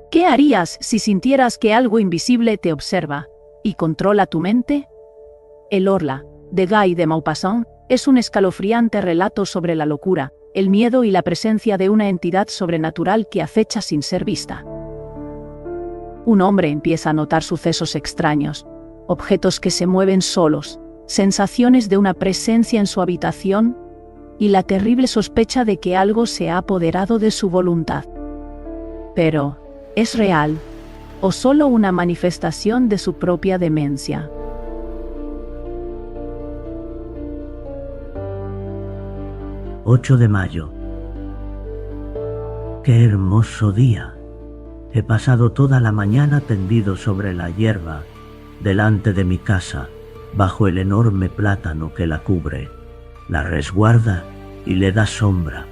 ¿Qué harías si sintieras que algo invisible te observa y controla tu mente? El Orla, de Guy de Maupassant, es un escalofriante relato sobre la locura, el miedo y la presencia de una entidad sobrenatural que acecha sin ser vista. Un hombre empieza a notar sucesos extraños, objetos que se mueven solos, sensaciones de una presencia en su habitación y la terrible sospecha de que algo se ha apoderado de su voluntad. Pero, ¿es real o solo una manifestación de su propia demencia? «8 de mayo. ¡Qué hermoso día! He pasado toda la mañana tendido sobre la hierba, delante de mi casa, bajo el enorme plátano que la cubre, la resguarda y le da sombra.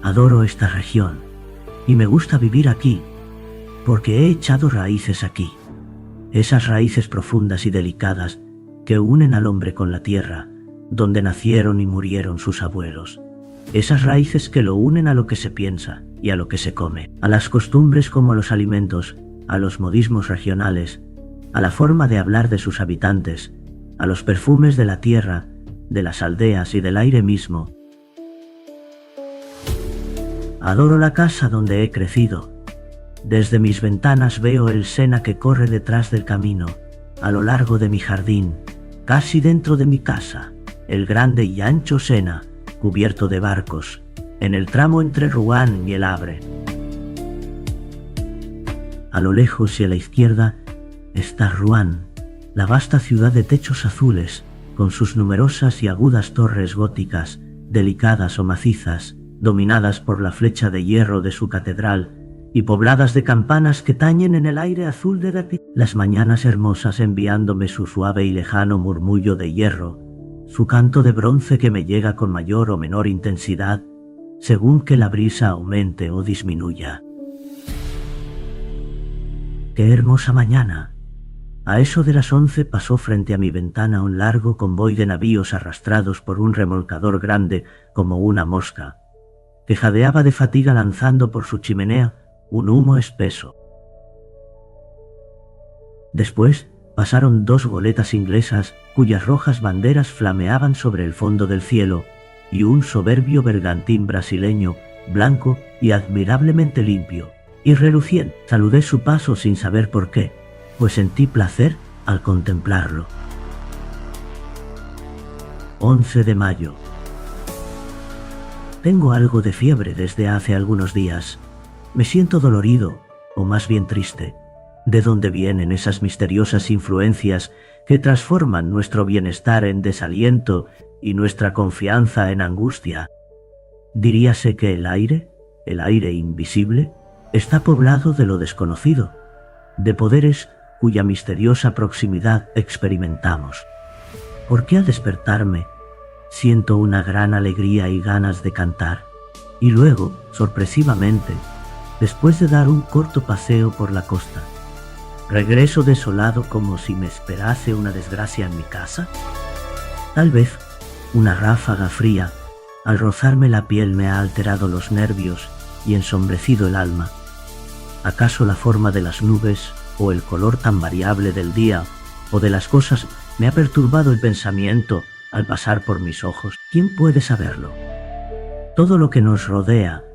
Adoro esta región y me gusta vivir aquí, porque he echado raíces aquí, esas raíces profundas y delicadas que unen al hombre con la tierra, donde nacieron y murieron sus abuelos. Esas raíces que lo unen a lo que se piensa y a lo que se come, a las costumbres como a los alimentos, a los modismos regionales, a la forma de hablar de sus habitantes, a los perfumes de la tierra, de las aldeas y del aire mismo. Adoro la casa donde he crecido. Desde mis ventanas veo el Sena que corre detrás del camino, a lo largo de mi jardín, casi dentro de mi casa, el grande y ancho Sena, cubierto de barcos, en el tramo entre Rouen y el Havre. A lo lejos y a la izquierda está Rouen, la vasta ciudad de techos azules, con sus numerosas y agudas torres góticas, delicadas o macizas, dominadas por la flecha de hierro de su catedral, y pobladas de campanas que tañen en el aire azul de las mañanas hermosas, enviándome su suave y lejano murmullo de hierro, su canto de bronce que me llega con mayor o menor intensidad, según que la brisa aumente o disminuya. ¡Qué hermosa mañana! A eso de las 11 pasó frente a mi ventana un largo convoy de navíos arrastrados por un remolcador grande como una mosca, que jadeaba de fatiga lanzando por su chimenea un humo espeso. Después pasaron 2 goletas inglesas cuyas rojas banderas flameaban sobre el fondo del cielo, y un soberbio bergantín brasileño, blanco y admirablemente limpio y reluciente. Saludé su paso sin saber por qué, pues sentí placer al contemplarlo. 11 de mayo. Tengo algo de fiebre desde hace algunos días. Me siento dolorido, o más bien triste. ¿De dónde vienen esas misteriosas influencias que transforman nuestro bienestar en desaliento y nuestra confianza en angustia? Diríase que el aire invisible, está poblado de lo desconocido, de poderes cuya misteriosa proximidad experimentamos. ¿Por qué al despertarme siento una gran alegría y ganas de cantar? Y luego, sorpresivamente, después de dar un corto paseo por la costa, regreso desolado como si me esperase una desgracia en mi casa. Tal vez una ráfaga fría, al rozarme la piel, me ha alterado los nervios y ensombrecido el alma. ¿Acaso la forma de las nubes, o el color tan variable del día, o de las cosas, me ha perturbado el pensamiento al pasar por mis ojos? ¿Quién puede saberlo? Todo lo que nos rodea,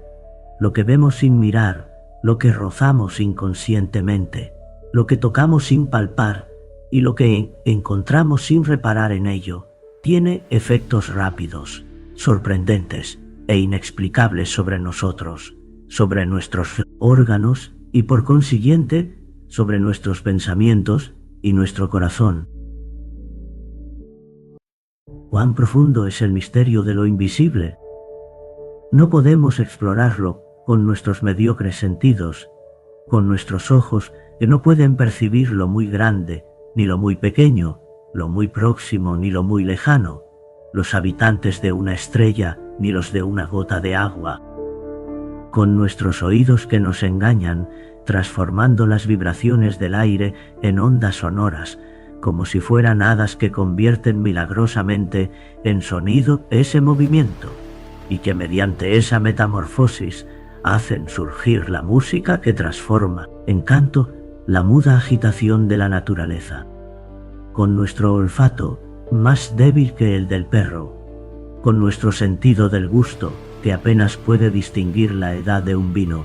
lo que vemos sin mirar, lo que rozamos inconscientemente, lo que tocamos sin palpar y lo que encontramos sin reparar en ello, tiene efectos rápidos, sorprendentes e inexplicables sobre nosotros, sobre nuestros órganos y por consiguiente sobre nuestros pensamientos y nuestro corazón. ¿Cuán profundo es el misterio de lo invisible? No podemos explorarlo con nuestros mediocres sentidos, con nuestros ojos que no pueden percibir lo muy grande, ni lo muy pequeño, lo muy próximo ni lo muy lejano, los habitantes de una estrella ni los de una gota de agua. Con nuestros oídos que nos engañan, transformando las vibraciones del aire en ondas sonoras, como si fueran hadas que convierten milagrosamente en sonido ese movimiento, y que mediante esa metamorfosis hacen surgir la música que transforma en canto la muda agitación de la naturaleza. Con nuestro olfato, más débil que el del perro, con nuestro sentido del gusto, que apenas puede distinguir la edad de un vino.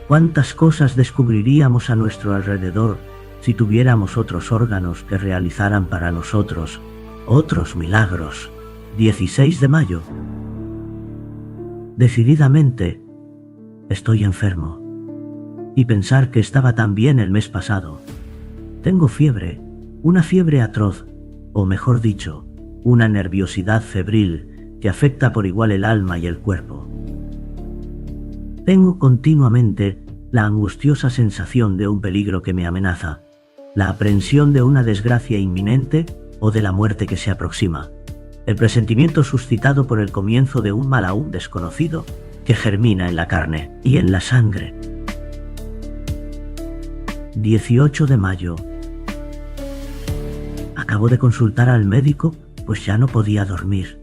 ¿Cuántas cosas descubriríamos a nuestro alrededor si tuviéramos otros órganos que realizaran para nosotros otros milagros? 16 de mayo. Decididamente, estoy enfermo. Y pensar que estaba tan bien el mes pasado. Tengo fiebre, una fiebre atroz, o mejor dicho, una nerviosidad febril que afecta por igual el alma y el cuerpo. Tengo continuamente la angustiosa sensación de un peligro que me amenaza, la aprensión de una desgracia inminente o de la muerte que se aproxima, el presentimiento suscitado por el comienzo de un mal aún desconocido que germina en la carne y en la sangre. 18 de mayo. Acabo de consultar al médico, pues ya no podía dormir.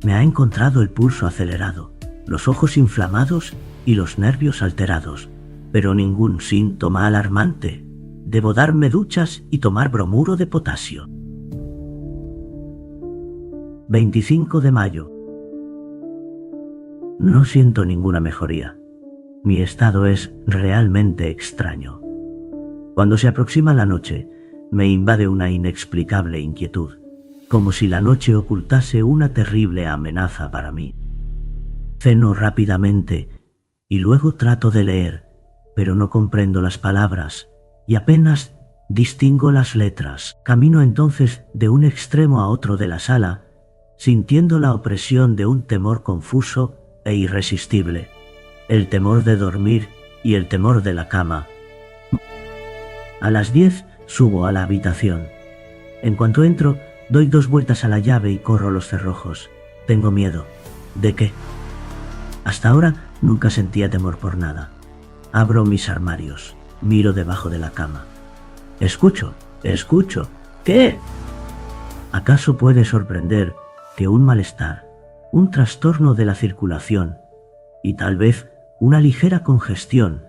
Me ha encontrado el pulso acelerado, los ojos inflamados y los nervios alterados, pero ningún síntoma alarmante. Debo darme duchas y tomar bromuro de potasio. 25 de mayo. No siento ninguna mejoría. Mi estado es realmente extraño. Cuando se aproxima la noche, me invade una inexplicable inquietud, como si la noche ocultase una terrible amenaza para mí. Ceno rápidamente y luego trato de leer, pero no comprendo las palabras y apenas distingo las letras. Camino entonces de un extremo a otro de la sala, sintiendo la opresión de un temor confuso e irresistible, el temor de dormir y el temor de la cama. A las 10 subo a la habitación. En cuanto entro, doy 2 vueltas a la llave y corro los cerrojos. Tengo miedo. ¿De qué? Hasta ahora nunca sentía temor por nada. Abro mis armarios, miro debajo de la cama. Escucho. ¿Qué? ¿Acaso puede sorprender que un malestar, un trastorno de la circulación y tal vez una ligera congestión,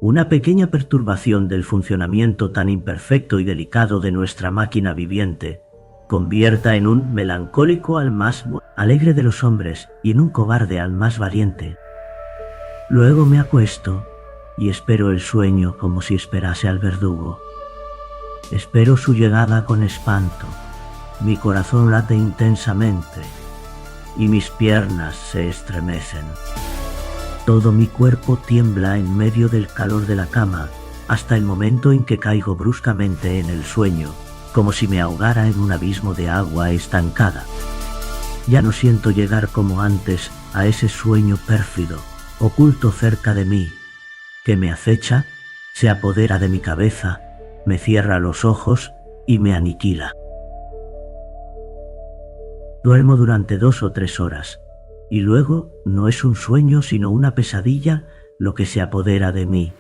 una pequeña perturbación del funcionamiento tan imperfecto y delicado de nuestra máquina viviente, convierta en un melancólico al más alegre de los hombres y en un cobarde al más valiente? Luego me acuesto y espero el sueño como si esperase al verdugo. Espero su llegada con espanto. Mi corazón late intensamente y mis piernas se estremecen. Todo mi cuerpo tiembla en medio del calor de la cama hasta el momento en que caigo bruscamente en el sueño, como si me ahogara en un abismo de agua estancada. Ya no siento llegar como antes a ese sueño pérfido, oculto cerca de mí, que me acecha, se apodera de mi cabeza, me cierra los ojos y me aniquila. Duermo durante 2 o 3 horas, y luego no es un sueño sino una pesadilla lo que se apodera de mí.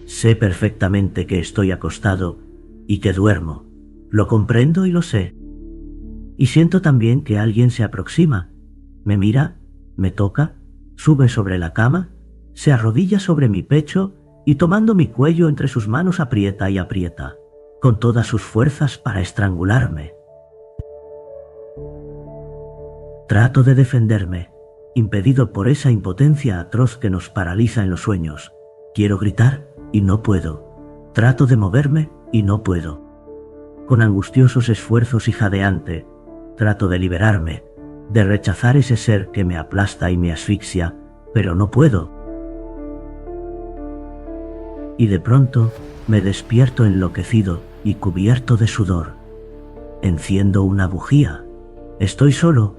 Sé perfectamente que estoy acostado y que duermo. Lo comprendo y lo sé. Y siento también que alguien se aproxima, me mira, me toca, sube sobre la cama, se arrodilla sobre mi pecho y tomando mi cuello entre sus manos aprieta y aprieta, con todas sus fuerzas para estrangularme. Trato de defenderme, impedido por esa impotencia atroz que nos paraliza en los sueños. Quiero gritar y no puedo. Trato de moverme y no puedo. Con angustiosos esfuerzos y jadeante, trato de liberarme, de rechazar ese ser que me aplasta y me asfixia, pero no puedo. Y de pronto me despierto enloquecido y cubierto de sudor. Enciendo una bujía. Estoy solo.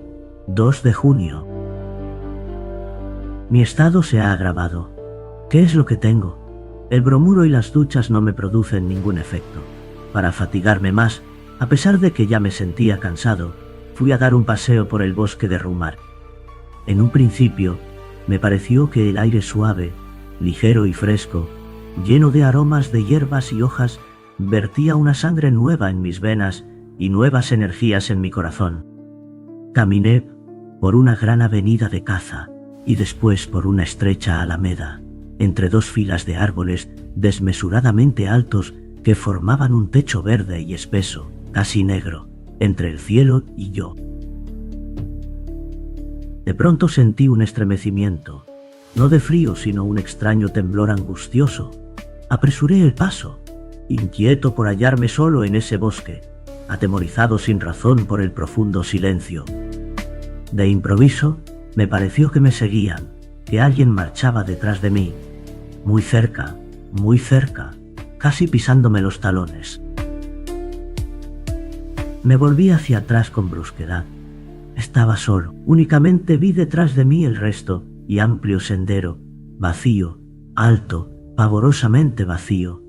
2 de junio. Mi estado se ha agravado. ¿Qué es lo que tengo? El bromuro y las duchas no me producen ningún efecto. Para fatigarme más, a pesar de que ya me sentía cansado, fui a dar un paseo por el bosque de Rumar. En un principio, me pareció que el aire suave, ligero y fresco, lleno de aromas de hierbas y hojas, vertía una sangre nueva en mis venas y nuevas energías en mi corazón. Caminé por una gran avenida de caza y después por una estrecha alameda, entre dos filas de árboles desmesuradamente altos que formaban un techo verde y espeso, casi negro, entre el cielo y yo. De pronto sentí un estremecimiento, no de frío sino un extraño temblor angustioso. Apresuré el paso, inquieto por hallarme solo en ese bosque, atemorizado sin razón por el profundo silencio. De improviso, me pareció que me seguían, que alguien marchaba detrás de mí, muy cerca, casi pisándome los talones. Me volví hacia atrás con brusquedad. Estaba solo, únicamente vi detrás de mí el resto y amplio sendero, vacío, alto, pavorosamente vacío,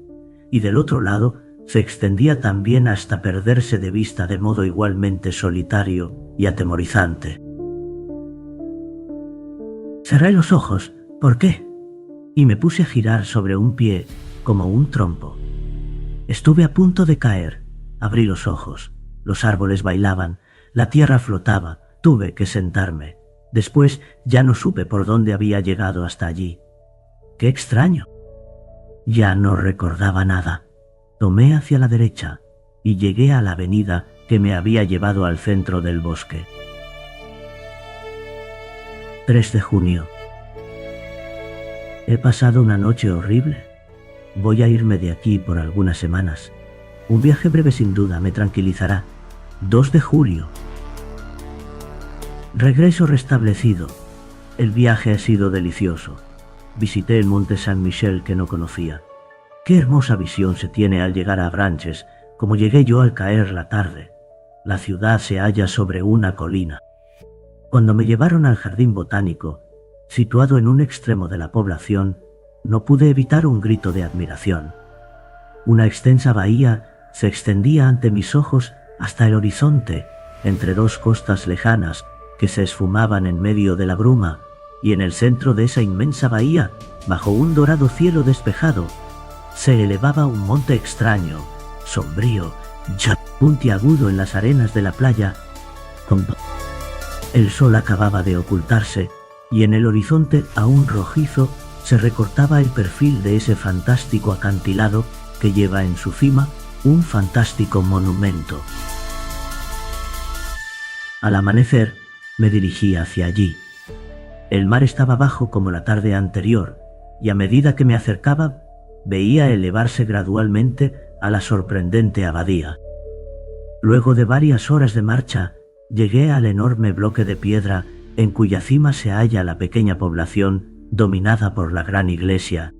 y del otro lado se extendía también hasta perderse de vista de modo igualmente solitario y atemorizante. Cerré los ojos. ¿Por qué? Y me puse a girar sobre un pie como un trompo. Estuve a punto de caer. Abrí los ojos. Los árboles bailaban, la tierra flotaba. Tuve que sentarme. Después ya no supe por dónde había llegado hasta allí. ¡Qué extraño! Ya no recordaba nada. Tomé hacia la derecha y llegué a la avenida que me había llevado al centro del bosque. 3 de junio. He pasado una noche horrible. Voy a irme de aquí por algunas semanas. Un viaje breve sin duda me tranquilizará. 2 de julio. Regreso restablecido. El viaje ha sido delicioso. Visité el monte San Michel que no conocía. Qué hermosa visión se tiene al llegar a Branches, como llegué yo al caer la tarde. La ciudad se halla sobre una colina. Cuando me llevaron al jardín botánico, situado en un extremo de la población, no pude evitar un grito de admiración. Una extensa bahía se extendía ante mis ojos hasta el horizonte, entre dos costas lejanas que se esfumaban en medio de la bruma, y en el centro de esa inmensa bahía, bajo un dorado cielo despejado, se elevaba un monte extraño, sombrío, ya puntiagudo en las arenas de la playa. El sol acababa de ocultarse, y en el horizonte aún rojizo se recortaba el perfil de ese fantástico acantilado que lleva en su cima un fantástico monumento. Al amanecer me dirigí hacia allí. El mar estaba bajo como la tarde anterior, y a medida que me acercaba, veía elevarse gradualmente a la sorprendente abadía. Luego de varias horas de marcha, llegué al enorme bloque de piedra en cuya cima se halla la pequeña población dominada por la gran iglesia.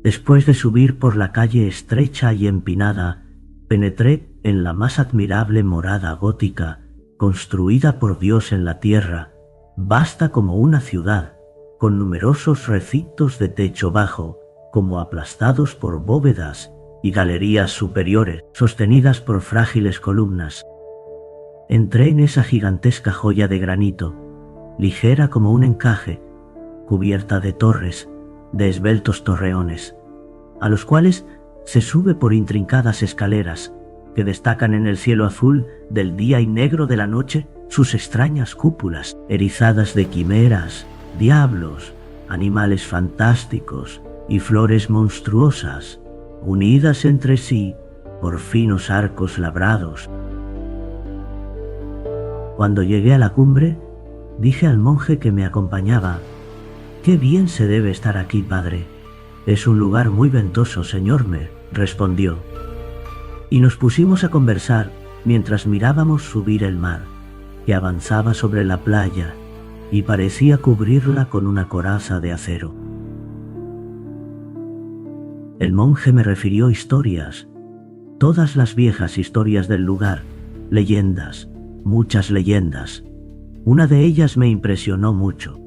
Después de subir por la calle estrecha y empinada, penetré en la más admirable morada gótica, construida por Dios en la tierra, vasta como una ciudad, con numerosos recintos de techo bajo, como aplastados por bóvedas y galerías superiores, sostenidas por frágiles columnas. Entré en esa gigantesca joya de granito, ligera como un encaje, cubierta de torres, de esbeltos torreones, a los cuales se sube por intrincadas escaleras que destacan en el cielo azul del día y negro de la noche sus extrañas cúpulas, erizadas de quimeras, diablos, animales fantásticos y flores monstruosas, unidas entre sí por finos arcos labrados. Cuando llegué a la cumbre, dije al monje que me acompañaba: «Qué bien se debe estar aquí, padre». «Es un lugar muy ventoso, señor», me respondió. Y nos pusimos a conversar mientras mirábamos subir el mar, que avanzaba sobre la playa y parecía cubrirla con una coraza de acero. El monje me refirió historias, todas las viejas historias del lugar, leyendas, muchas leyendas. Una de ellas me impresionó mucho.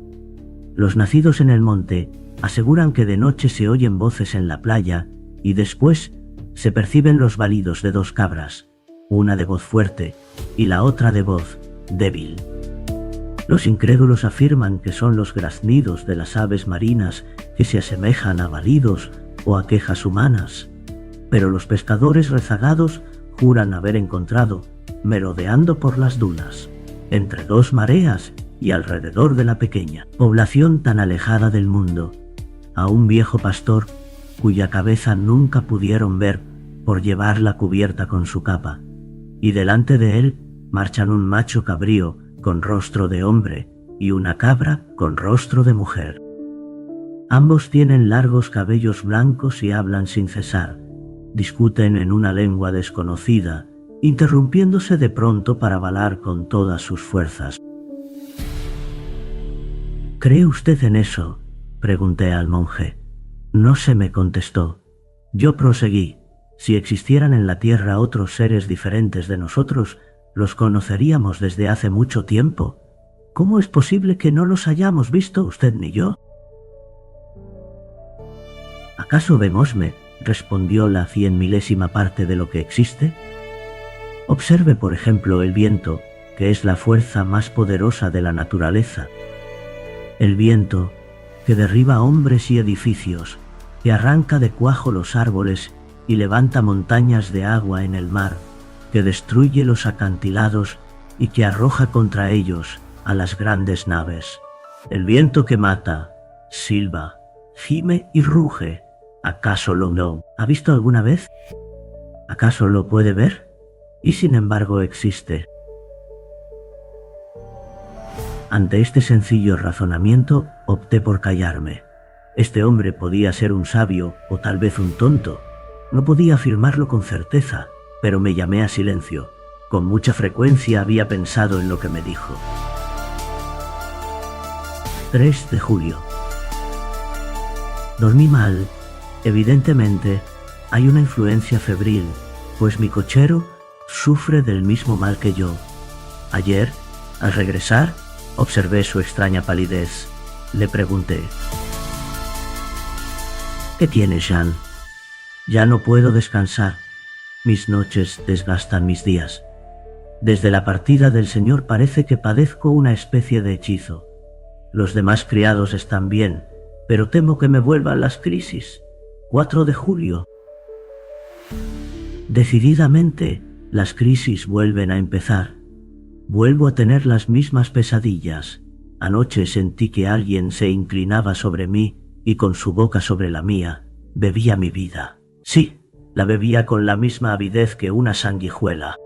Los nacidos en el monte aseguran que de noche se oyen voces en la playa y después se perciben los balidos de dos cabras, una de voz fuerte y la otra de voz débil. Los incrédulos afirman que son los graznidos de las aves marinas que se asemejan a balidos o a quejas humanas, pero los pescadores rezagados juran haber encontrado, merodeando por las dunas, entre dos mareas y alrededor de la pequeña población tan alejada del mundo, a un viejo pastor cuya cabeza nunca pudieron ver por llevarla cubierta con su capa, y delante de él marchan un macho cabrío con rostro de hombre y una cabra con rostro de mujer. Ambos tienen largos cabellos blancos y hablan sin cesar. Discuten en una lengua desconocida, interrumpiéndose de pronto para balar con todas sus fuerzas. ¿Cree usted en eso?, pregunté al monje. No se me contestó. Yo proseguí. Si existieran en la tierra otros seres diferentes de nosotros, los conoceríamos desde hace mucho tiempo. ¿Cómo es posible que no los hayamos visto usted ni yo? ¿Acaso vemosme?, respondió la 100.000ª parte de lo que existe. Observe, por ejemplo, el viento, que es la fuerza más poderosa de la naturaleza. El viento, que derriba hombres y edificios, que arranca de cuajo los árboles y levanta montañas de agua en el mar, que destruye los acantilados y que arroja contra ellos a las grandes naves. El viento que mata, silba, gime y ruge. ¿Acaso lo no ha visto alguna vez? ¿Acaso lo puede ver? Y sin embargo existe. Ante este sencillo razonamiento opté por callarme. Este hombre podía ser un sabio o tal vez un tonto. No podía afirmarlo con certeza, pero me llamé a silencio. Con mucha frecuencia había pensado en lo que me dijo. 3 de julio. Dormí mal. Evidentemente, hay una influencia febril, pues mi cochero sufre del mismo mal que yo. Ayer, al regresar, observé su extraña palidez. Le pregunté: ¿qué tienes, Jean? Ya no puedo descansar. Mis noches desgastan mis días. Desde la partida del señor parece que padezco una especie de hechizo. Los demás criados están bien, pero temo que me vuelvan las crisis. 4 de julio. Decididamente, las crisis vuelven a empezar. Vuelvo a tener las mismas pesadillas. Anoche sentí que alguien se inclinaba sobre mí y con su boca sobre la mía, bebía mi vida. Sí, la bebía con la misma avidez que una sanguijuela.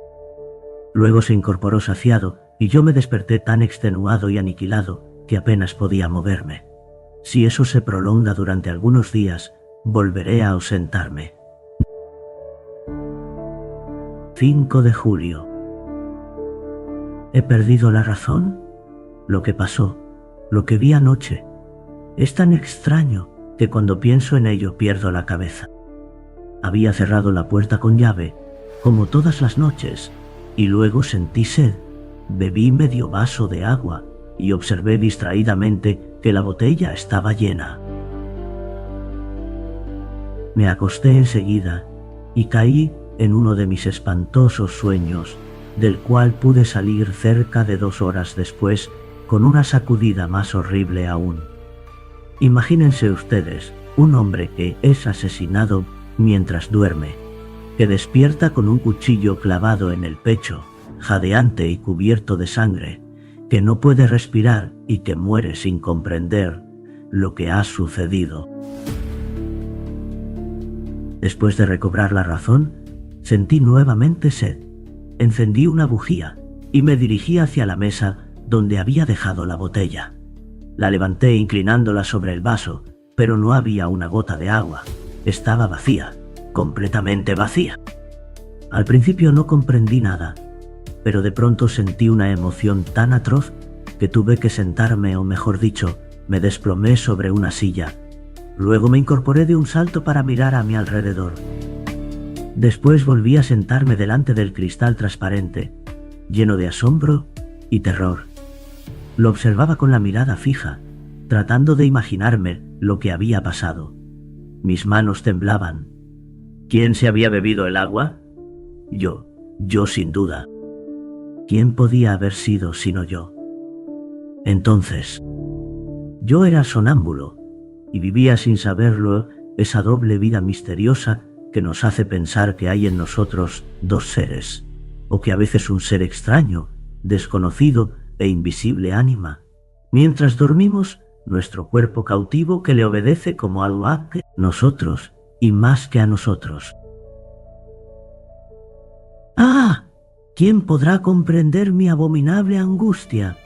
Luego se incorporó saciado y yo me desperté tan extenuado y aniquilado que apenas podía moverme. Si eso se prolonga durante algunos días, volveré a ausentarme. 5 de julio. ¿He perdido la razón? Lo que pasó, lo que vi anoche, es tan extraño que cuando pienso en ello pierdo la cabeza. Había cerrado la puerta con llave, como todas las noches, y luego sentí sed. Bebí medio vaso de agua y observé distraídamente que la botella estaba llena. Me acosté enseguida y caí en uno de mis espantosos sueños, del cual pude salir cerca de 2 horas después con una sacudida más horrible aún. Imagínense ustedes un hombre que es asesinado mientras duerme, que despierta con un cuchillo clavado en el pecho, jadeante y cubierto de sangre, que no puede respirar y que muere sin comprender lo que ha sucedido. Después de recobrar la razón, sentí nuevamente sed. Encendí una bujía y me dirigí hacia la mesa donde había dejado la botella. La levanté inclinándola sobre el vaso, pero no había una gota de agua. Estaba vacía, completamente vacía. Al principio no comprendí nada, pero de pronto sentí una emoción tan atroz que tuve que sentarme, o mejor dicho, me desplomé sobre una silla. Luego me incorporé de un salto para mirar a mi alrededor. Después volví a sentarme delante del cristal transparente, lleno de asombro y terror. Lo observaba con la mirada fija, tratando de imaginarme lo que había pasado. Mis manos temblaban. ¿Quién se había bebido el agua? Yo sin duda. ¿Quién podía haber sido sino yo? Entonces, yo era sonámbulo y vivía sin saberlo esa doble vida misteriosa que nos hace pensar que hay en nosotros 2 seres, o que a veces un ser extraño, desconocido, e invisible ánima. Mientras dormimos, nuestro cuerpo cautivo que le obedece como algo a nosotros y más que a nosotros. ¡Ah! ¿Quién podrá comprender mi abominable angustia?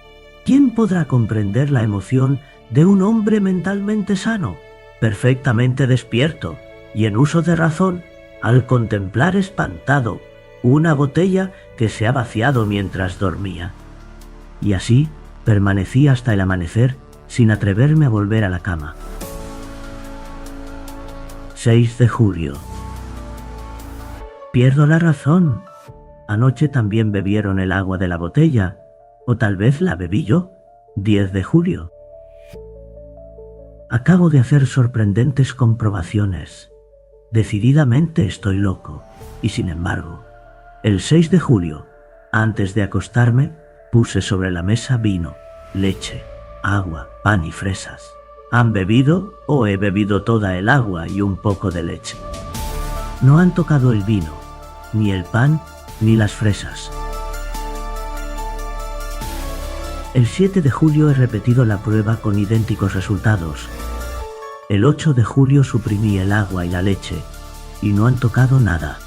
¿Quién podrá comprender la emoción de un hombre mentalmente sano, perfectamente despierto y en uso de razón, al contemplar espantado una botella que se ha vaciado mientras dormía? Y así permanecí hasta el amanecer sin atreverme a volver a la cama. 6 de julio. Pierdo la razón. Anoche también bebieron el agua de la botella, o tal vez la bebí yo. 10 de julio. Acabo de hacer sorprendentes comprobaciones. Decididamente estoy loco, y sin embargo, el 6 de julio, antes de acostarme, puse sobre la mesa vino, leche, agua, pan y fresas. ¿Han bebido o he bebido toda el agua y un poco de leche? No han tocado el vino, ni el pan, ni las fresas. El 7 de julio he repetido la prueba con idénticos resultados. El 8 de julio suprimí el agua y la leche, y no han tocado nada.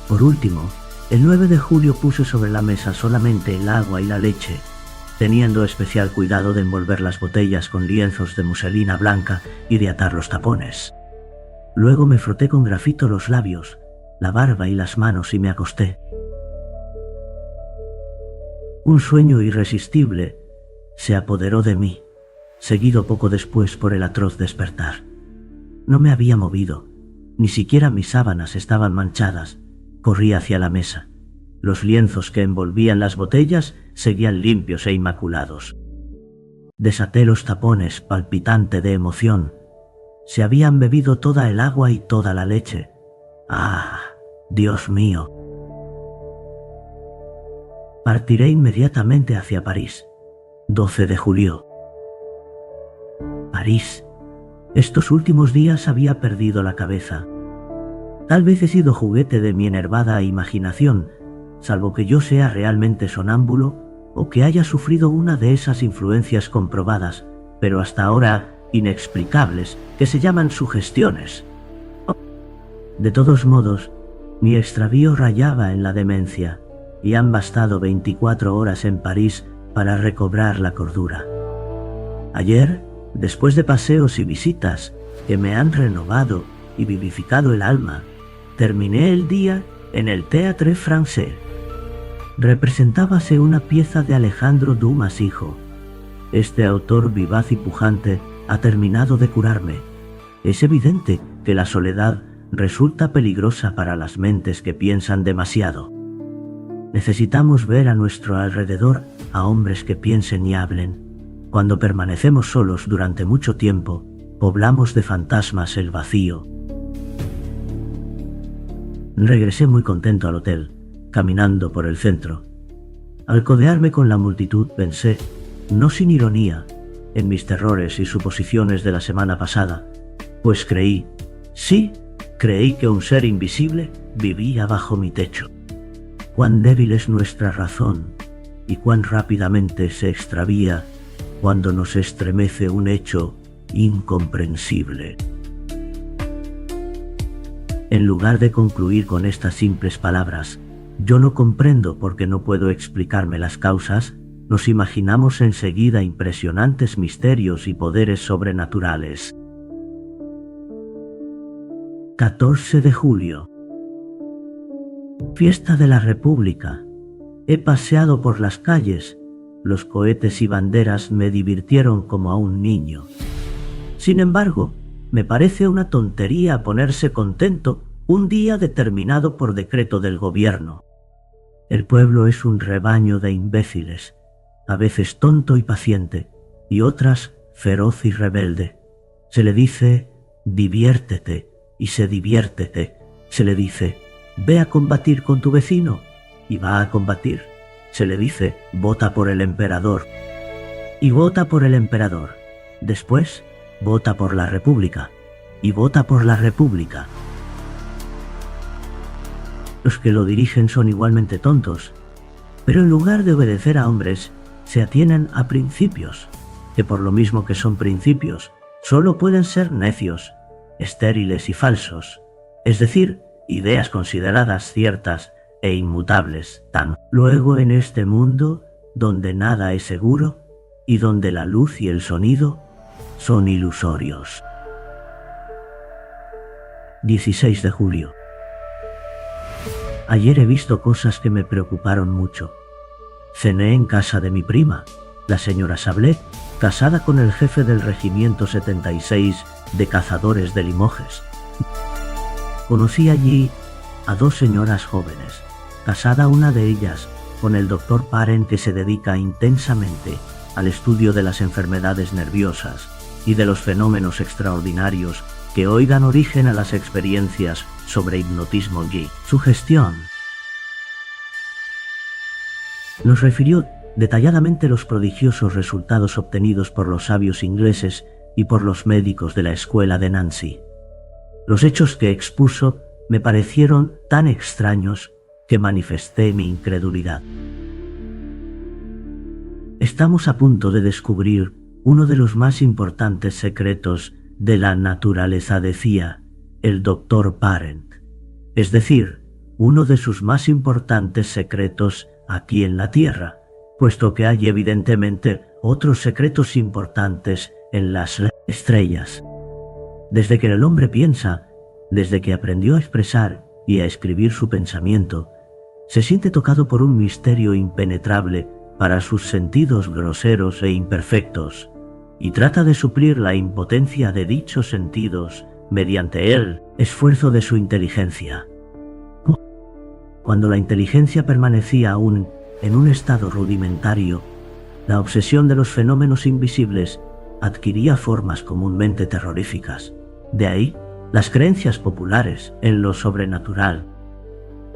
Por último, el 9 de julio puse sobre la mesa solamente el agua y la leche, teniendo especial cuidado de envolver las botellas con lienzos de muselina blanca y de atar los tapones. Luego me froté con grafito los labios, la barba y las manos y me acosté. Un sueño irresistible se apoderó de mí, seguido poco después por el atroz despertar. No me había movido, ni siquiera mis sábanas estaban manchadas. Corrí hacia la mesa. Los lienzos que envolvían las botellas seguían limpios e inmaculados. Desaté los tapones, palpitante de emoción. Se habían bebido toda el agua y toda la leche. ¡Ah, Dios mío! Partiré inmediatamente hacia París. 12 de julio. París. Estos últimos días había perdido la cabeza. Tal vez he sido juguete de mi enervada imaginación, salvo que yo sea realmente sonámbulo o que haya sufrido una de esas influencias comprobadas, pero hasta ahora inexplicables, que se llaman sugestiones. De todos modos, mi extravío rayaba en la demencia, y han bastado 24 horas en París para recobrar la cordura. Ayer, después de paseos y visitas que me han renovado y vivificado el alma, terminé el día en el Théâtre Français. Representábase una pieza de Alejandro Dumas hijo. Este autor vivaz y pujante ha terminado de curarme. Es evidente que la soledad resulta peligrosa para las mentes que piensan demasiado. Necesitamos ver a nuestro alrededor a hombres que piensen y hablen. Cuando permanecemos solos durante mucho tiempo, poblamos de fantasmas el vacío. Regresé muy contento al hotel, caminando por el centro. Al codearme con la multitud pensé, no sin ironía, en mis terrores y suposiciones de la semana pasada, pues creí, sí, creí que un ser invisible vivía bajo mi techo. Cuán débil es nuestra razón y cuán rápidamente se extravía cuando nos estremece un hecho incomprensible. En lugar de concluir con estas simples palabras, yo no comprendo porque no puedo explicarme las causas, nos imaginamos enseguida impresionantes misterios y poderes sobrenaturales. 14 de julio. Fiesta de la República. He paseado por las calles. Los cohetes y banderas me divirtieron como a un niño. Sin embargo, me parece una tontería ponerse contento un día determinado por decreto del gobierno. El pueblo es un rebaño de imbéciles, a veces tonto y paciente, y otras feroz y rebelde. Se le dice, diviértete, y se diviértete. Se le dice, ve a combatir con tu vecino, y va a combatir. Se le dice, vota por el emperador, y vota por el emperador. Después, vota por la República, y vota por la República. Los que lo dirigen son igualmente tontos, pero en lugar de obedecer a hombres, se atienen a principios, que por lo mismo que son principios, solo pueden ser necios, estériles y falsos, es decir, ideas consideradas ciertas e inmutables. Luego en este mundo, donde nada es seguro, y donde la luz y el sonido son ilusorios. 16 de julio. Ayer he visto cosas que me preocuparon mucho. Cené en casa de mi prima, la señora Sablé, casada con el jefe del regimiento 76 de cazadores de Limoges. Conocí allí a dos señoras jóvenes, casada una de ellas con el doctor Parent, que se dedica intensamente al estudio de las enfermedades nerviosas y de los fenómenos extraordinarios que hoy dan origen a las experiencias sobre hipnotismo y sugestión. Nos refirió detalladamente los prodigiosos resultados obtenidos por los sabios ingleses y por los médicos de la escuela de Nancy. Los hechos que expuso me parecieron tan extraños que manifesté mi incredulidad. Estamos a punto de descubrir uno de los más importantes secretos de la naturaleza, decía el doctor Parent, es decir, uno de sus más importantes secretos aquí en la Tierra, puesto que hay evidentemente otros secretos importantes en las estrellas. Desde que el hombre piensa, desde que aprendió a expresar y a escribir su pensamiento, se siente tocado por un misterio impenetrable para sus sentidos groseros e imperfectos, y trata de suplir la impotencia de dichos sentidos mediante el esfuerzo de su inteligencia. Cuando la inteligencia permanecía aún en un estado rudimentario, la obsesión de los fenómenos invisibles adquiría formas comúnmente terroríficas. De ahí las creencias populares en lo sobrenatural,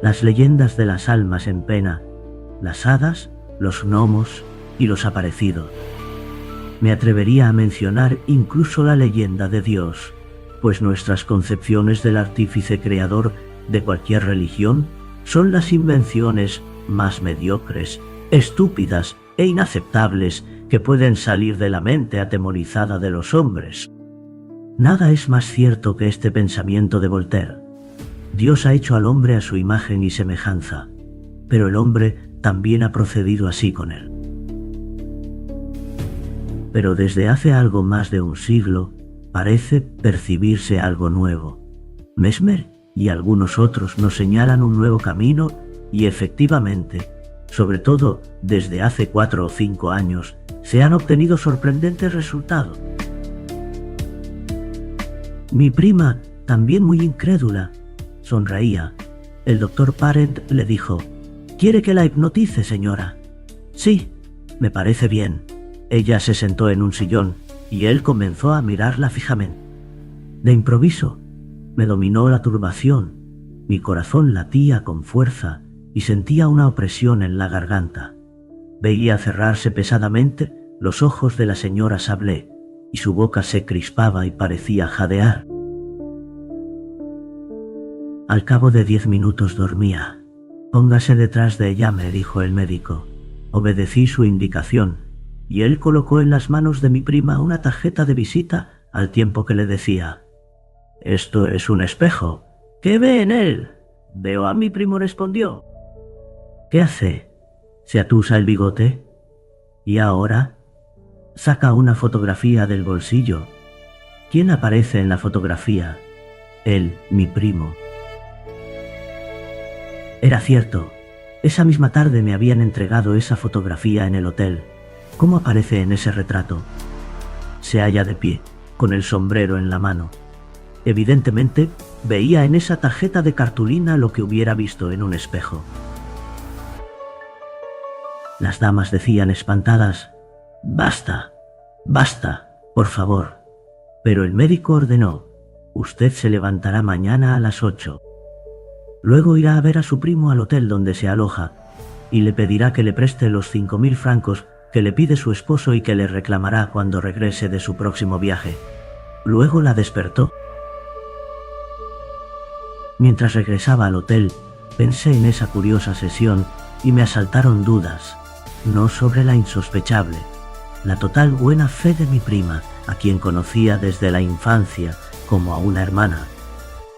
las leyendas de las almas en pena, las hadas, los gnomos y los aparecidos. Me atrevería a mencionar incluso la leyenda de Dios, pues nuestras concepciones del artífice creador de cualquier religión son las invenciones más mediocres, estúpidas e inaceptables que pueden salir de la mente atemorizada de los hombres. Nada es más cierto que este pensamiento de Voltaire. Dios ha hecho al hombre a su imagen y semejanza, pero el hombre también ha procedido así con él. Pero desde hace algo más de un siglo parece percibirse algo nuevo. Mesmer y algunos otros nos señalan un nuevo camino y efectivamente, sobre todo desde hace 4 o 5 años, se han obtenido sorprendentes resultados. Mi prima, también muy incrédula, sonreía. El doctor Parent le dijo: ¿Quiere que la hipnotice, señora? Sí, me parece bien. Ella se sentó en un sillón y él comenzó a mirarla fijamente. De improviso, me dominó la turbación. Mi corazón latía con fuerza y sentía una opresión en la garganta. Veía cerrarse pesadamente los ojos de la señora Sablé y su boca se crispaba y parecía jadear. Al cabo de 10 minutos dormía. Póngase detrás de ella, me dijo el médico. Obedecí su indicación y él colocó en las manos de mi prima una tarjeta de visita al tiempo que le decía: «Esto es un espejo. ¿Qué ve en él?» «Veo a mi primo», respondió. «¿Qué hace? ¿Se atusa el bigote?» «¿Y ahora?» Saca una fotografía del bolsillo. ¿Quién aparece en la fotografía? Él, mi primo. Era cierto. Esa misma tarde me habían entregado esa fotografía en el hotel. ¿Cómo aparece en ese retrato? Se halla de pie, con el sombrero en la mano. Evidentemente, veía en esa tarjeta de cartulina lo que hubiera visto en un espejo. Las damas decían espantadas: «Basta, basta, por favor». Pero el médico ordenó: «Usted se levantará mañana a las 8. Luego irá a ver a su primo al hotel donde se aloja y le pedirá que le preste los 5.000 francos que le pide su esposo y que le reclamará cuando regrese de su próximo viaje». Luego la despertó. Mientras regresaba al hotel, pensé en esa curiosa sesión y me asaltaron dudas. no sobre la insospechable, la total buena fe de mi prima, a quien conocía desde la infancia como a una hermana,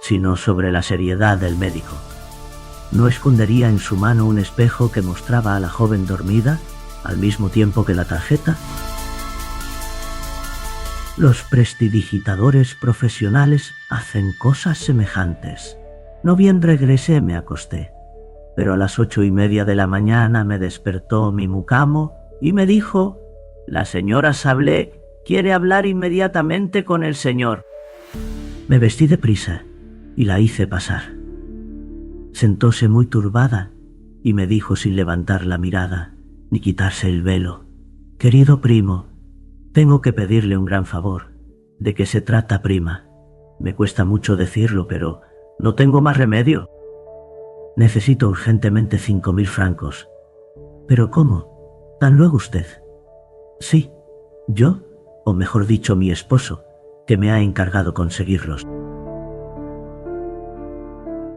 sino sobre la seriedad del médico. ¿No escondería en su mano un espejo que mostraba a la joven dormida, al mismo tiempo que la tarjeta? Los prestidigitadores profesionales hacen cosas semejantes. No bien regresé me acosté, pero a las 8:30 de la mañana me despertó mi mucamo y me dijo: «La señora Sablé quiere hablar inmediatamente con el señor». Me vestí deprisa y la hice pasar. Sentóse muy turbada y me dijo sin levantar la mirada ni quitarse el velo: «Querido primo, tengo que pedirle un gran favor». «¿De qué se trata, prima?» «Me cuesta mucho decirlo, pero no tengo más remedio. Necesito urgentemente 5.000 francos». «¿Pero cómo? ¿Tan luego usted?» «Sí, yo, o mejor dicho mi esposo, que me ha encargado conseguirlos».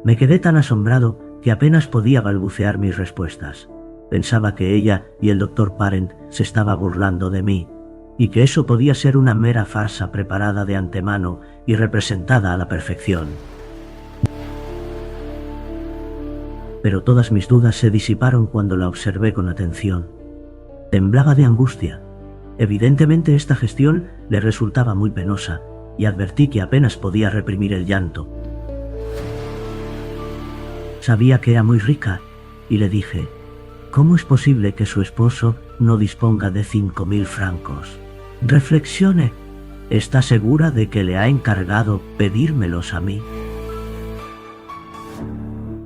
Me quedé tan asombrado que apenas podía balbucear mis respuestas. Pensaba que ella y el doctor Parent se estaba burlando de mí, y que eso podía ser una mera farsa preparada de antemano y representada a la perfección. Pero todas mis dudas se disiparon cuando la observé con atención. Temblaba de angustia. Evidentemente esta gestión le resultaba muy penosa, y advertí que apenas podía reprimir el llanto. Sabía que era muy rica, y le dije: «¿Cómo es posible que su esposo no disponga de 5.000 francos? Reflexione. ¿Está segura de que le ha encargado pedírmelos a mí?»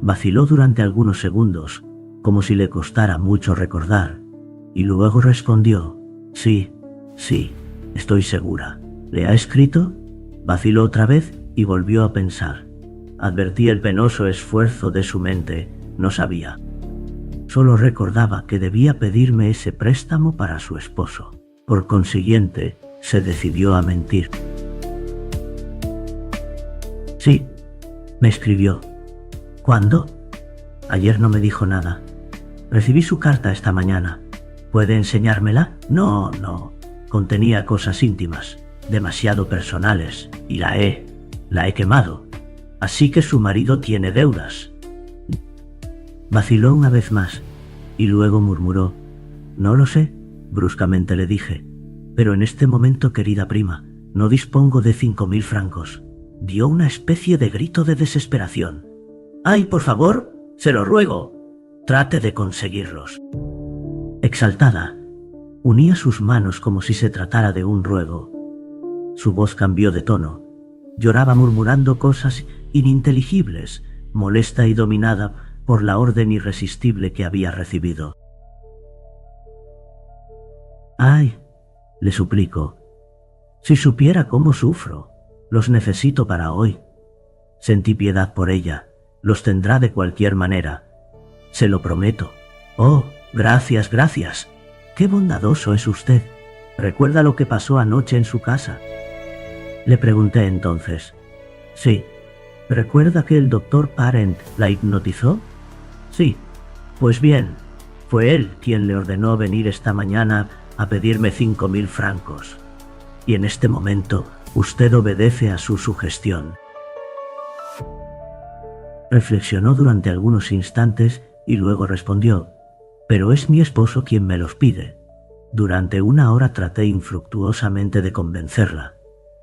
Vaciló durante algunos segundos, como si le costara mucho recordar, y luego respondió: «Sí, estoy segura». «¿Le ha escrito?» Vaciló otra vez y volvió a pensar. Advertí el penoso esfuerzo de su mente. No sabía. Solo recordaba que debía pedirme ese préstamo para su esposo. Por consiguiente, se decidió a mentir. «Sí», me escribió. «¿Cuándo?» «Ayer no me dijo nada. Recibí su carta esta mañana. ¿Puede enseñármela?» No. Contenía cosas íntimas, demasiado personales, y la he quemado. Así que su marido tiene deudas». Vaciló una vez más, y luego murmuró: «No lo sé», bruscamente le dije. «Pero en este momento, querida prima, no dispongo de 5.000 francos». Dio una especie de grito de desesperación. «¡Ay, por favor! ¡Se lo ruego! Trate de conseguirlos». Exaltada, unía sus manos como si se tratara de un ruego. Su voz cambió de tono. Lloraba murmurando cosas ininteligibles, molesta y dominada por la orden irresistible que había recibido. «Ay», le suplico, «si supiera cómo sufro. Los necesito para hoy». Sentí piedad por ella. «Los tendrá de cualquier manera. Se lo prometo». «Oh, gracias. Qué bondadoso es usted. ¿Recuerda lo que pasó anoche en su casa?». Le pregunté entonces. «Sí». «¿Recuerda que el doctor Parent la hipnotizó?». «Sí». «Pues bien, fue él quien le ordenó venir esta mañana a pedirme 5.000 francos. Y en este momento usted obedece a su sugestión». Reflexionó durante algunos instantes y luego respondió: «Pero es mi esposo quien me los pide». Durante una hora traté infructuosamente de convencerla.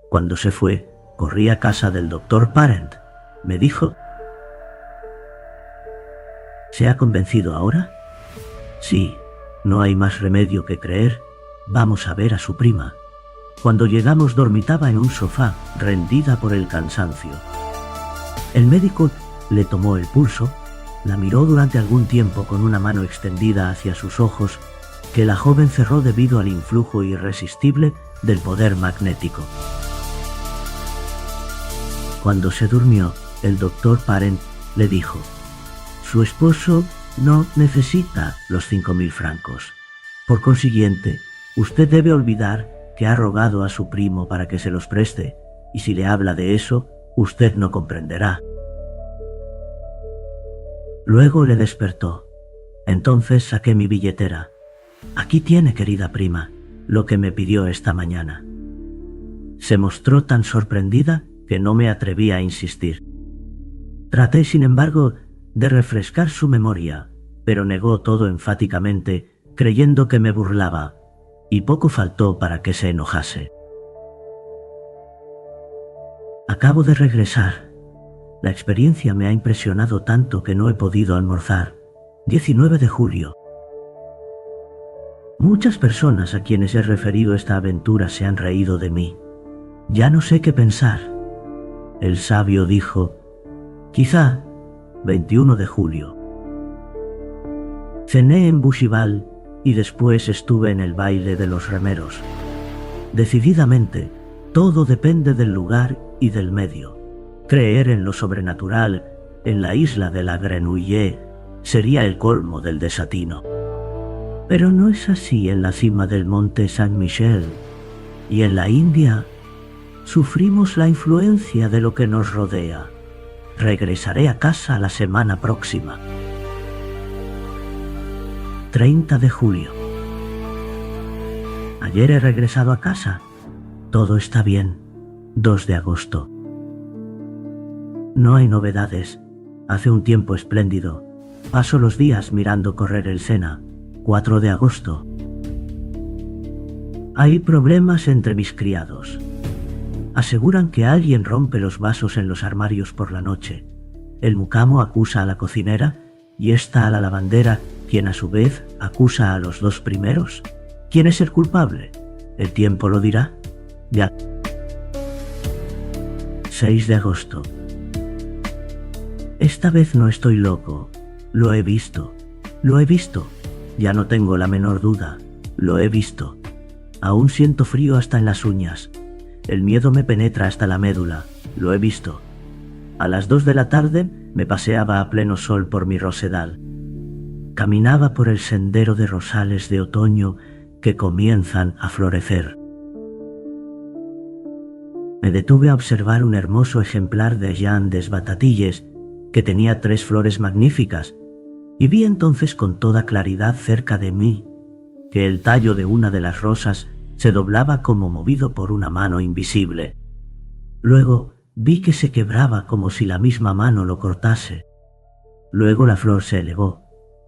Cuando se fue, corrí a casa del doctor Parent. Me dijo: «¿Se ha convencido ahora?». «Sí, no hay más remedio que creer. Vamos a ver a su prima». Cuando llegamos dormitaba en un sofá, rendida por el cansancio. El médico le tomó el pulso, la miró durante algún tiempo con una mano extendida hacia sus ojos, que la joven cerró debido al influjo irresistible del poder magnético. Cuando se durmió, el doctor Parent le dijo: «Su esposo no necesita los 5.000 francos. Por consiguiente, usted debe olvidar que ha rogado a su primo para que se los preste, y si le habla de eso, usted no comprenderá». Luego le despertó. Entonces saqué mi billetera. Aquí tiene, querida prima, lo que me pidió esta mañana. Se mostró tan sorprendida que no me atreví a insistir. Traté, sin embargo, de refrescar su memoria, pero negó todo enfáticamente, creyendo que me burlaba, y poco faltó para que se enojase. Acabo de regresar. La experiencia me ha impresionado tanto que no he podido almorzar. 19 de julio. Muchas personas a quienes he referido esta aventura se han reído de mí. Ya no sé qué pensar. El sabio dijo, quizá 21 de julio. Cené en Bougival y después estuve en el baile de los remeros. Decididamente, todo depende del lugar y del medio. Creer en lo sobrenatural en la isla de la Grenouille sería el colmo del desatino. Pero no es así en la cima del monte Saint-Michel, y en la India sufrimos la influencia de lo que nos rodea. Regresaré a casa la semana próxima. 30 de julio. Ayer he regresado a casa. Todo está bien. 2 de agosto. No hay novedades. Hace un tiempo espléndido. Paso los días mirando correr el Sena. 4 de agosto. Hay problemas entre mis criados. Aseguran que alguien rompe los vasos en los armarios por la noche. El mucamo acusa a la cocinera y ésta a la lavandera, quien a su vez acusa a los dos primeros. ¿Quién es el culpable? El tiempo lo dirá. Ya. 6 de agosto. Esta vez no estoy loco. Lo he visto. Lo he visto. Ya no tengo la menor duda. Lo he visto. Aún siento frío hasta en las uñas. El miedo me penetra hasta la médula. Lo he visto. A las 2 de la tarde me paseaba a pleno sol por mi rosedal. Caminaba por el sendero de rosales de otoño que comienzan a florecer. Me detuve a observar un hermoso ejemplar de Jean des Batatilles que tenía 3 flores magníficas, y vi entonces con toda claridad cerca de mí que el tallo de una de las rosas se doblaba como movido por una mano invisible. Luego vi que se quebraba como si la misma mano lo cortase. Luego la flor se elevó,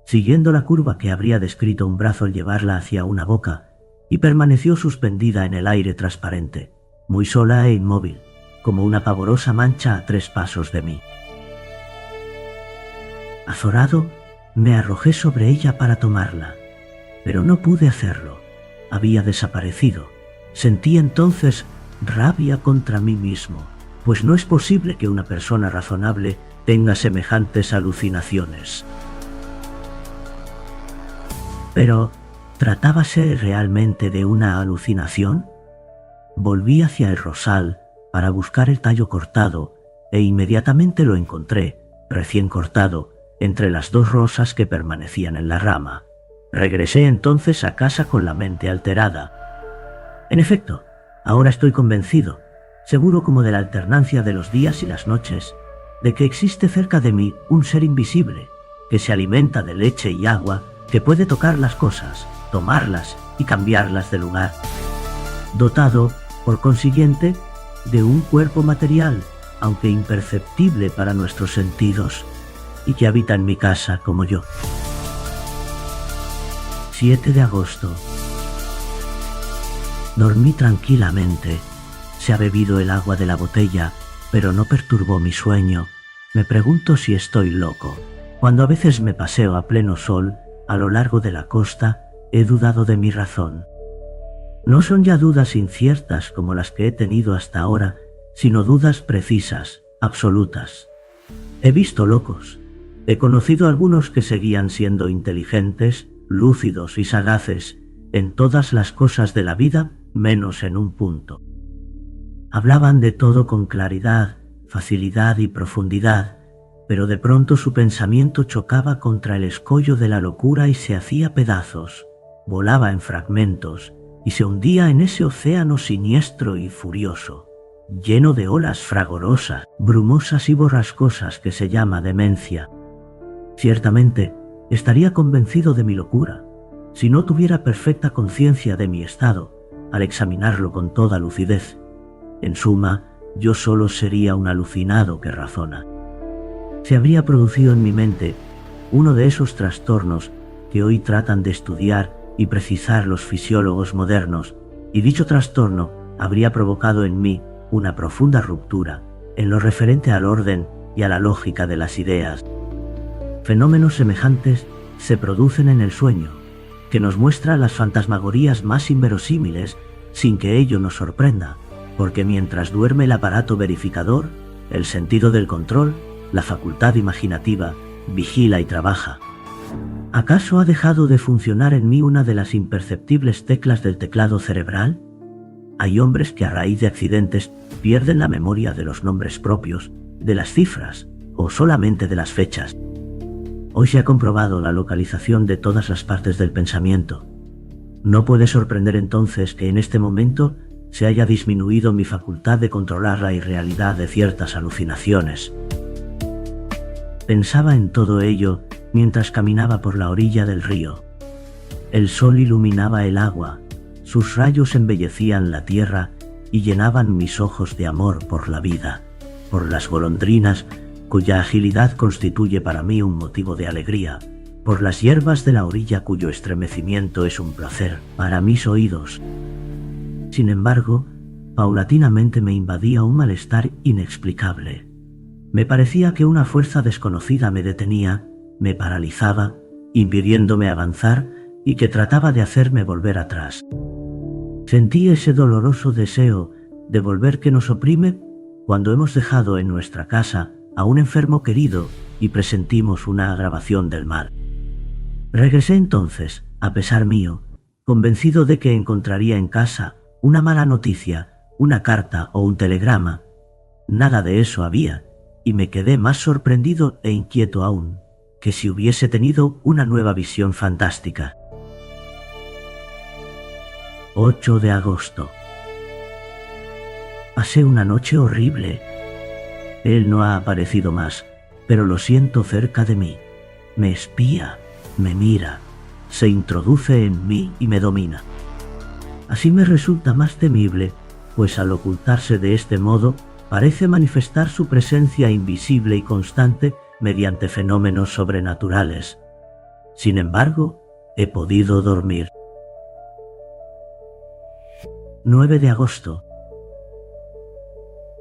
siguiendo la curva que habría descrito un brazo al llevarla hacia una boca, y permaneció suspendida en el aire transparente, muy sola e inmóvil, como una pavorosa mancha a 3 pasos de mí. Azorado, me arrojé sobre ella para tomarla, pero no pude hacerlo. Había desaparecido. Sentí entonces rabia contra mí mismo, pues no es posible que una persona razonable tenga semejantes alucinaciones. Pero, ¿tratábase realmente de una alucinación? Volví hacia el rosal para buscar el tallo cortado e inmediatamente lo encontré, recién cortado, entre las 2 rosas que permanecían en la rama. Regresé entonces a casa con la mente alterada. En efecto, ahora estoy convencido, seguro como de la alternancia de los días y las noches, de que existe cerca de mí un ser invisible, que se alimenta de leche y agua, que puede tocar las cosas, tomarlas y cambiarlas de lugar. Dotado, por consiguiente, de un cuerpo material, aunque imperceptible para nuestros sentidos, y que habita en mi casa como yo. 7 de agosto. Dormí tranquilamente. Se ha bebido el agua de la botella, pero no perturbó mi sueño. Me pregunto si estoy loco. Cuando a veces me paseo a pleno sol, a lo largo de la costa, he dudado de mi razón. No son ya dudas inciertas como las que he tenido hasta ahora, sino dudas precisas, absolutas. He visto locos. He conocido a algunos que seguían siendo inteligentes, lúcidos y sagaces en todas las cosas de la vida, menos en un punto. Hablaban de todo con claridad, facilidad y profundidad, pero de pronto su pensamiento chocaba contra el escollo de la locura y se hacía pedazos, volaba en fragmentos y se hundía en ese océano siniestro y furioso, lleno de olas fragorosas, brumosas y borrascosas que se llama demencia. Ciertamente, estaría convencido de mi locura, si no tuviera perfecta conciencia de mi estado al examinarlo con toda lucidez. En suma, yo solo sería un alucinado que razona. Se habría producido en mi mente uno de esos trastornos que hoy tratan de estudiar y precisar los fisiólogos modernos, y dicho trastorno habría provocado en mí una profunda ruptura en lo referente al orden y a la lógica de las ideas. Fenómenos semejantes se producen en el sueño, que nos muestra las fantasmagorías más inverosímiles sin que ello nos sorprenda, porque mientras duerme el aparato verificador, el sentido del control, la facultad imaginativa, vigila y trabaja. ¿Acaso ha dejado de funcionar en mí una de las imperceptibles teclas del teclado cerebral? Hay hombres que a raíz de accidentes pierden la memoria de los nombres propios, de las cifras o solamente de las fechas. Hoy se ha comprobado la localización de todas las partes del pensamiento. No puede sorprender entonces que en este momento se haya disminuido mi facultad de controlar la irrealidad de ciertas alucinaciones. Pensaba en todo ello mientras caminaba por la orilla del río. El sol iluminaba el agua, sus rayos embellecían la tierra y llenaban mis ojos de amor por la vida, por las golondrinas, cuya agilidad constituye para mí un motivo de alegría, por las hierbas de la orilla cuyo estremecimiento es un placer para mis oídos. Sin embargo, paulatinamente me invadía un malestar inexplicable. Me parecía que una fuerza desconocida me detenía, me paralizaba, impidiéndome avanzar y que trataba de hacerme volver atrás. Sentí ese doloroso deseo de volver que nos oprime cuando hemos dejado en nuestra casa a un enfermo querido y presentimos una agravación del mal. Regresé entonces, a pesar mío, convencido de que encontraría en casa una mala noticia, una carta o un telegrama. Nada de eso había, y me quedé más sorprendido e inquieto aún, que si hubiese tenido una nueva visión fantástica. 8 de agosto. Pasé una noche horrible. Él no ha aparecido más, pero lo siento cerca de mí. Me espía, me mira, se introduce en mí y me domina. Así me resulta más temible, pues al ocultarse de este modo, parece manifestar su presencia invisible y constante mediante fenómenos sobrenaturales. Sin embargo, he podido dormir. 9 de agosto.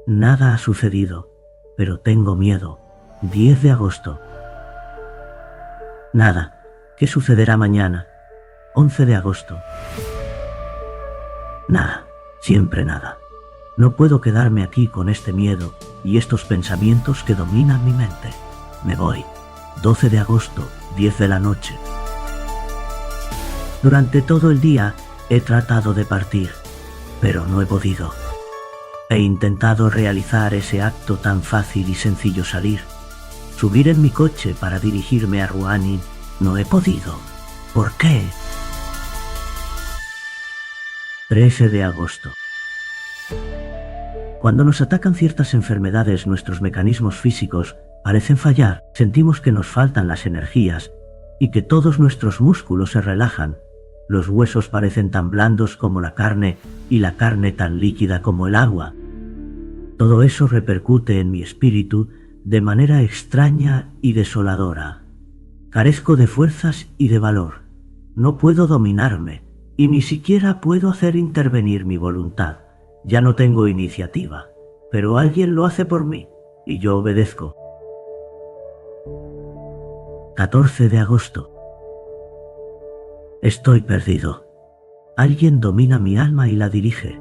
Nada ha sucedido, pero tengo miedo. 10 de agosto. Nada. ¿Qué sucederá mañana? 11 de agosto. Nada. Siempre nada. No puedo quedarme aquí con este miedo y estos pensamientos que dominan mi mente. Me voy. 12 de agosto, 10 de la noche. Durante todo el día he tratado de partir, pero no he podido. He intentado realizar ese acto tan fácil y sencillo: salir, subir en mi coche para dirigirme a Rouen. No he podido. ¿Por qué? 13 de agosto. Cuando nos atacan ciertas enfermedades, nuestros mecanismos físicos parecen fallar, sentimos que nos faltan las energías y que todos nuestros músculos se relajan. Los huesos parecen tan blandos como la carne y la carne tan líquida como el agua. Todo eso repercute en mi espíritu de manera extraña y desoladora. Carezco de fuerzas y de valor. No puedo dominarme y ni siquiera puedo hacer intervenir mi voluntad. Ya no tengo iniciativa, pero alguien lo hace por mí y yo obedezco. 14 de agosto. Estoy perdido. Alguien domina mi alma y la dirige.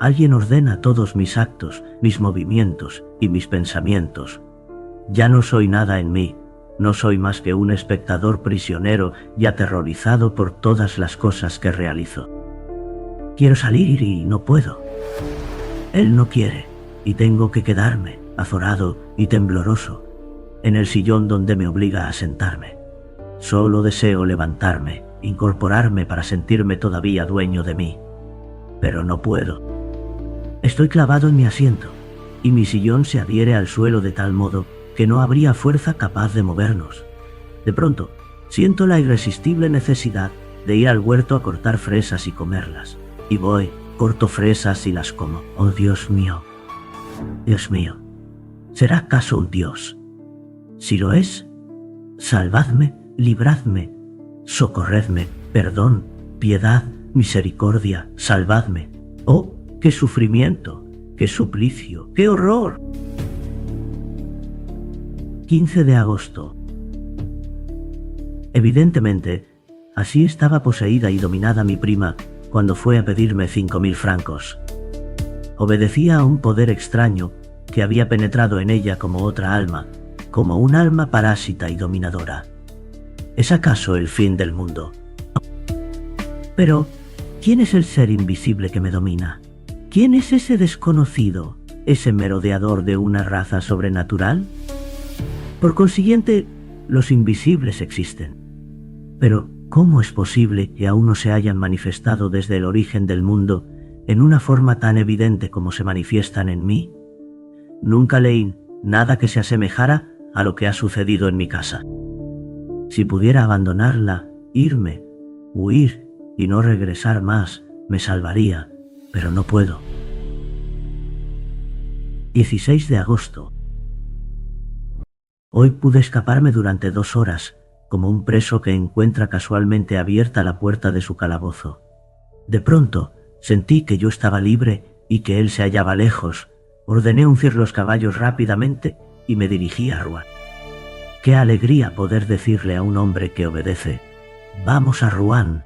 Alguien ordena todos mis actos, mis movimientos y mis pensamientos. Ya no soy nada en mí. No soy más que un espectador prisionero y aterrorizado por todas las cosas que realizo. Quiero salir y no puedo. Él no quiere y tengo que quedarme, azorado y tembloroso, en el sillón donde me obliga a sentarme. Solo deseo levantarme, incorporarme para sentirme todavía dueño de mí. Pero no puedo. Estoy clavado en mi asiento y mi sillón se adhiere al suelo de tal modo que no habría fuerza capaz de movernos. De pronto, siento la irresistible necesidad de ir al huerto a cortar fresas y comerlas. Y voy, corto fresas y las como. Oh Dios mío, ¿será acaso un Dios? Si lo es, salvadme, libradme, socorredme, perdón, piedad, misericordia, salvadme. Oh, qué sufrimiento, qué suplicio, qué horror. 15 de agosto. Evidentemente, así estaba poseída y dominada mi prima cuando fue a pedirme 5.000 francos. Obedecía a un poder extraño que había penetrado en ella como otra alma, como un alma parásita y dominadora. ¿Es acaso el fin del mundo? Pero, ¿quién es el ser invisible que me domina? ¿Quién es ese desconocido, ese merodeador de una raza sobrenatural? Por consiguiente, los invisibles existen. Pero, ¿cómo es posible que aún no se hayan manifestado desde el origen del mundo en una forma tan evidente como se manifiestan en mí? Nunca leí nada que se asemejara a lo que ha sucedido en mi casa. Si pudiera abandonarla, irme, huir y no regresar más, me salvaría, pero no puedo. 16 de agosto. Hoy pude escaparme durante 2 horas, como un preso que encuentra casualmente abierta la puerta de su calabozo. De pronto, sentí que yo estaba libre y que él se hallaba lejos. Ordené uncir los caballos rápidamente y me dirigí a Rouen. Qué alegría poder decirle a un hombre que obedece: «Vamos a Rouen».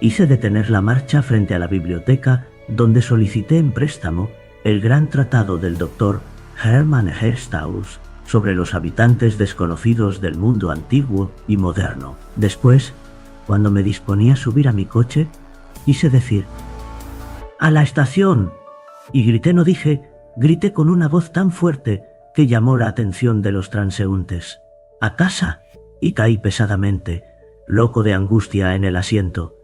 Hice detener la marcha frente a la biblioteca, donde solicité en préstamo el gran tratado del doctor Hermann Hersthaus sobre los habitantes desconocidos del mundo antiguo y moderno. Después, cuando me disponía a subir a mi coche, quise decir: «¡A la estación!» Y grité con una voz tan fuerte que llamó la atención de los transeúntes. «¡A casa!» Y caí pesadamente, loco de angustia en el asiento.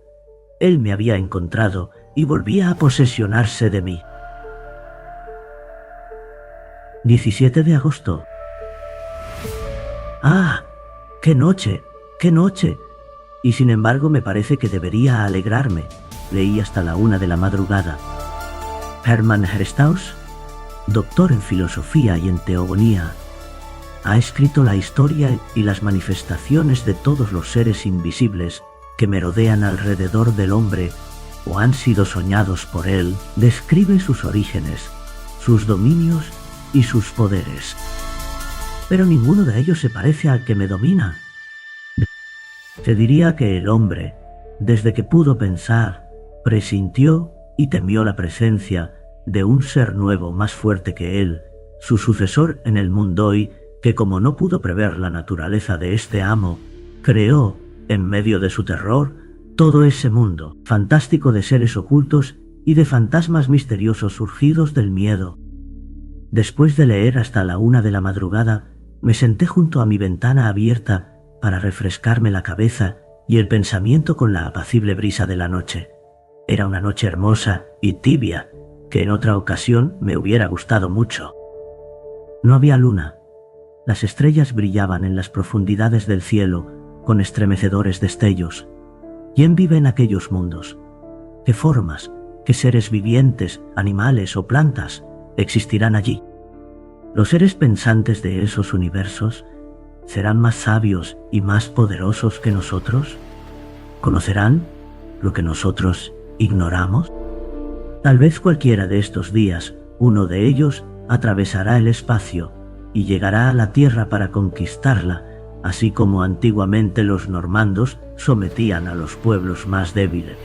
Él me había encontrado y volvía a posesionarse de mí. 17 de agosto. ¡Ah! ¡Qué noche! ¡Qué noche! Y sin embargo me parece que debería alegrarme. Leí hasta la 1 de la madrugada. Hermann Hersthaus, doctor en filosofía y en teogonía, ha escrito la historia y las manifestaciones de todos los seres invisibles que merodean alrededor del hombre o han sido soñados por él. Describe sus orígenes, sus dominios y sus poderes. Pero ninguno de ellos se parece al que me domina. Se diría que el hombre, desde que pudo pensar, presintió y temió la presencia de un ser nuevo más fuerte que él, su sucesor en el mundo, y que, como no pudo prever la naturaleza de este amo, creó, en medio de su terror, todo ese mundo fantástico de seres ocultos y de fantasmas misteriosos surgidos del miedo. Después de leer hasta la 1 de la madrugada, me senté junto a mi ventana abierta para refrescarme la cabeza y el pensamiento con la apacible brisa de la noche. Era una noche hermosa y tibia, que en otra ocasión me hubiera gustado mucho. No había luna. Las estrellas brillaban en las profundidades del cielo con estremecedores destellos. ¿Quién vive en aquellos mundos? ¿Qué formas, qué seres vivientes, animales o plantas existirán allí? ¿Los seres pensantes de esos universos serán más sabios y más poderosos que nosotros? ¿Conocerán lo que nosotros ignoramos? Tal vez cualquiera de estos días, uno de ellos atravesará el espacio y llegará a la Tierra para conquistarla, así como antiguamente los normandos sometían a los pueblos más débiles.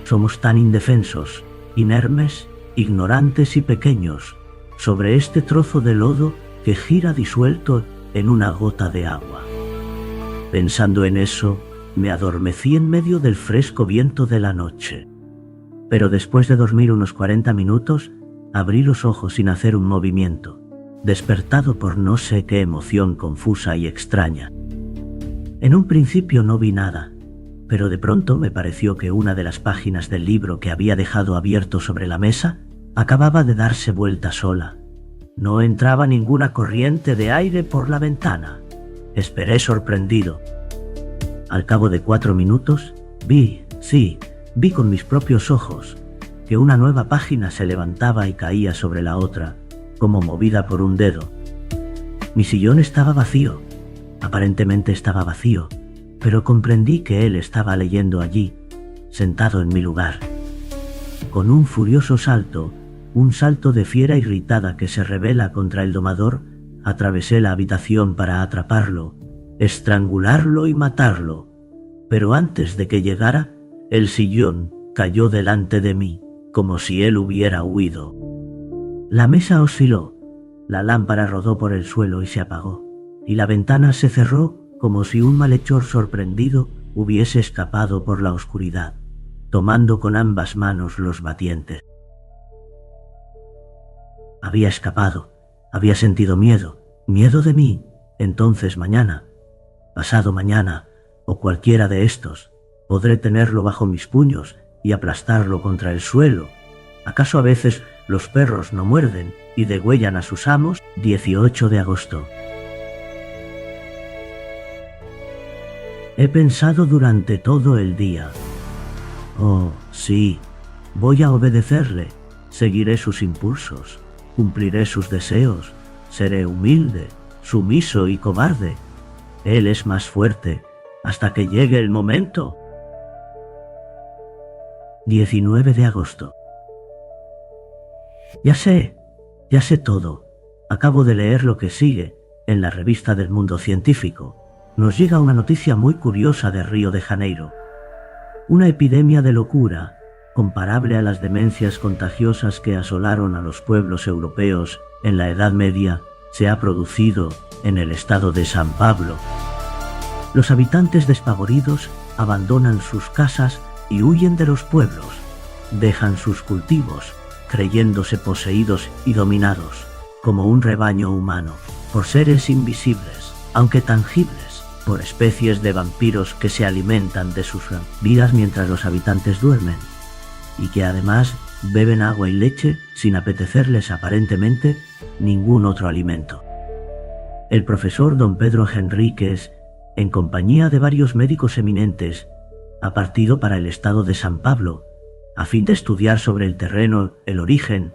Somos tan indefensos, inermes, ignorantes y pequeños sobre este trozo de lodo que gira disuelto en una gota de agua. Pensando en eso, me adormecí en medio del fresco viento de la noche. Pero después de dormir unos 40 minutos, abrí los ojos sin hacer un movimiento, despertado por no sé qué emoción confusa y extraña. En un principio no vi nada, pero de pronto me pareció que una de las páginas del libro que había dejado abierto sobre la mesa acababa de darse vuelta sola. No entraba ninguna corriente de aire por la ventana. Esperé sorprendido. Al cabo de 4 minutos, Vi con mis propios ojos que una nueva página se levantaba y caía sobre la otra, como movida por un dedo. Mi sillón estaba vacío, aparentemente estaba vacío, pero comprendí que él estaba leyendo allí, sentado en mi lugar. Con un furioso salto, un salto de fiera irritada que se rebela contra el domador, atravesé la habitación para atraparlo, estrangularlo y matarlo. Pero antes de que llegara, el sillón cayó delante de mí, como si él hubiera huido. La mesa osciló, la lámpara rodó por el suelo y se apagó, y la ventana se cerró como si un malhechor sorprendido hubiese escapado por la oscuridad, tomando con ambas manos los batientes. Había escapado, había sentido miedo de mí. Entonces mañana, pasado mañana, o cualquiera de estos, podré tenerlo bajo mis puños y aplastarlo contra el suelo. ¿Acaso a veces los perros no muerden y degüellan a sus amos? 18 de agosto. He pensado durante todo el día. Oh, sí, voy a obedecerle, seguiré sus impulsos, cumpliré sus deseos, seré humilde, sumiso y cobarde. Él es más fuerte hasta que llegue el momento. 19 de agosto. Ya sé todo. Acabo de leer lo que sigue en la revista del Mundo Científico. Nos llega una noticia muy curiosa de Río de Janeiro. Una epidemia de locura, comparable a las demencias contagiosas que asolaron a los pueblos europeos en la Edad Media, se ha producido en el estado de San Pablo. Los habitantes despavoridos abandonan sus casas y huyen de los pueblos, dejan sus cultivos, creyéndose poseídos y dominados, como un rebaño humano, por seres invisibles, aunque tangibles, por especies de vampiros que se alimentan de sus vidas mientras los habitantes duermen, y que además beben agua y leche sin apetecerles aparentemente ningún otro alimento. El profesor don Pedro Henríquez, en compañía de varios médicos eminentes, ha partido para el estado de San Pablo, a fin de estudiar sobre el terreno el origen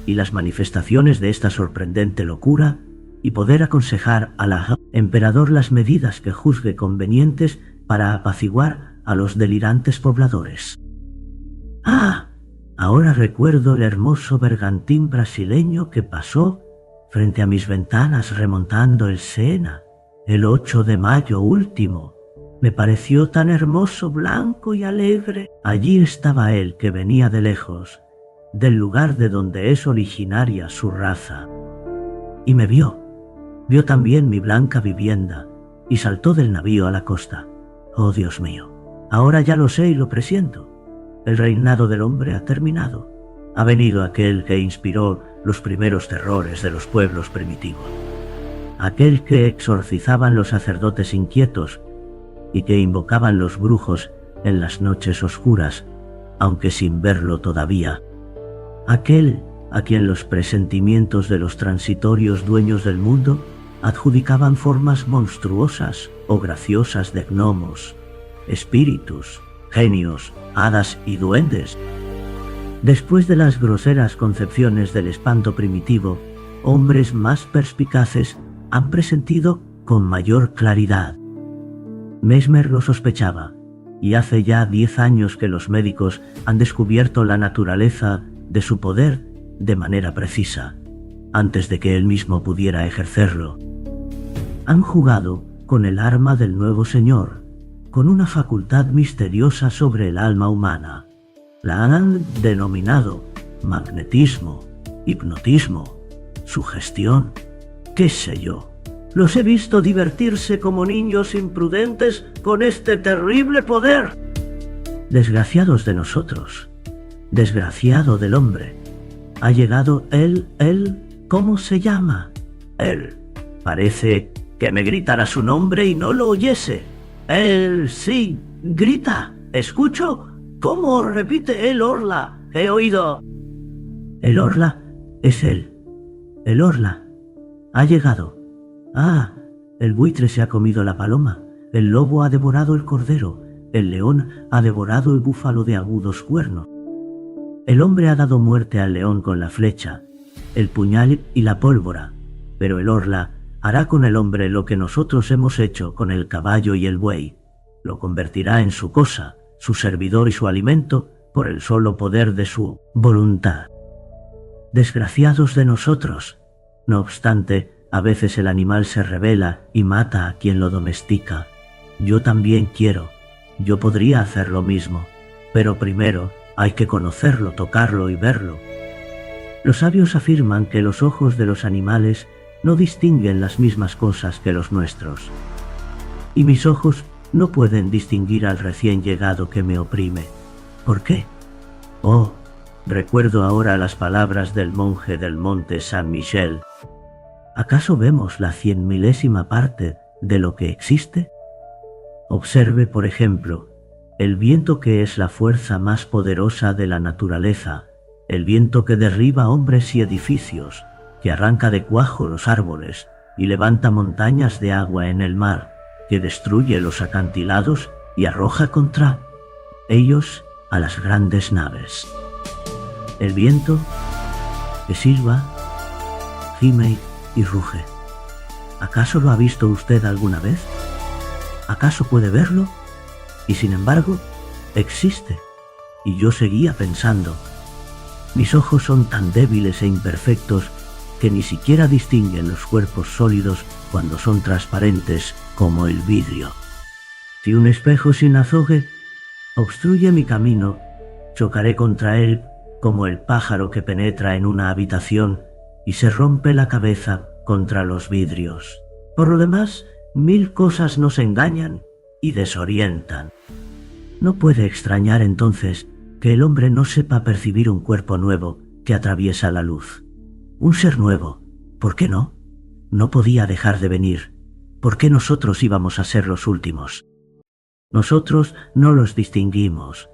y las manifestaciones de esta sorprendente locura y poder aconsejar al emperador las medidas que juzgue convenientes para apaciguar a los delirantes pobladores. ¡Ah! Ahora recuerdo el hermoso bergantín brasileño que pasó frente a mis ventanas remontando el Sena, el 8 de mayo último. Me pareció tan hermoso, blanco y alegre. Allí estaba él que venía de lejos, del lugar de donde es originaria su raza. Y me vio también mi blanca vivienda, y saltó del navío a la costa. Oh, Dios mío, ahora ya lo sé y lo presiento. El reinado del hombre ha terminado. Ha venido aquel que inspiró los primeros terrores de los pueblos primitivos. Aquel que exorcizaban los sacerdotes inquietos y que invocaban los brujos en las noches oscuras, aunque sin verlo todavía. Aquel a quien los presentimientos de los transitorios dueños del mundo adjudicaban formas monstruosas o graciosas de gnomos, espíritus, genios, hadas y duendes. Después de las groseras concepciones del espanto primitivo, hombres más perspicaces han presentido con mayor claridad. Mesmer lo sospechaba, y hace ya 10 años que los médicos han descubierto la naturaleza de su poder de manera precisa, antes de que él mismo pudiera ejercerlo. Han jugado con el arma del nuevo señor, con una facultad misteriosa sobre el alma humana. La han denominado magnetismo, hipnotismo, sugestión, qué sé yo. Los he visto divertirse como niños imprudentes con este terrible poder. Desgraciados de nosotros, desgraciado del hombre. Ha llegado él, ¿cómo se llama? Él. Parece que me gritara su nombre y no lo oyese. Él sí, grita. ¿Escucho? ¿Cómo repite el Orla? He oído. El Orla es él. El Orla ha llegado. Ah, el buitre se ha comido la paloma. El lobo ha devorado el cordero. El león ha devorado el búfalo de agudos cuernos. El hombre ha dado muerte al león con la flecha, el puñal y la pólvora, pero el orla hará con el hombre lo que nosotros hemos hecho con el caballo y el buey. Lo convertirá en su cosa, su servidor y su alimento, por el solo poder de su voluntad. Desgraciados de nosotros. No obstante, a veces el animal se rebela y mata a quien lo domestica. Yo también quiero. Yo podría hacer lo mismo, pero primero hay que conocerlo, tocarlo y verlo. Los sabios afirman que los ojos de los animales no distinguen las mismas cosas que los nuestros. Y mis ojos no pueden distinguir al recién llegado que me oprime. ¿Por qué? Oh, recuerdo ahora las palabras del monje del monte San Michel. ¿Acaso vemos la 100.000ª parte de lo que existe? Observe, por ejemplo, el viento, que es la fuerza más poderosa de la naturaleza, el viento que derriba hombres y edificios, que arranca de cuajo los árboles y levanta montañas de agua en el mar, que destruye los acantilados y arroja contra ellos a las grandes naves. El viento que silba, gime y ruge. ¿Acaso lo ha visto usted alguna vez? ¿Acaso puede verlo? Y sin embargo, existe. Y yo seguía pensando. Mis ojos son tan débiles e imperfectos que ni siquiera distinguen los cuerpos sólidos cuando son transparentes como el vidrio. Si un espejo sin azogue obstruye mi camino, chocaré contra él como el pájaro que penetra en una habitación y se rompe la cabeza contra los vidrios. Por lo demás, 1000 cosas nos engañan y desorientan. No puede extrañar entonces que el hombre no sepa percibir un cuerpo nuevo que atraviesa la luz. Un ser nuevo, ¿por qué no? No podía dejar de venir. ¿Por qué nosotros íbamos a ser los últimos? Nosotros no los distinguimos,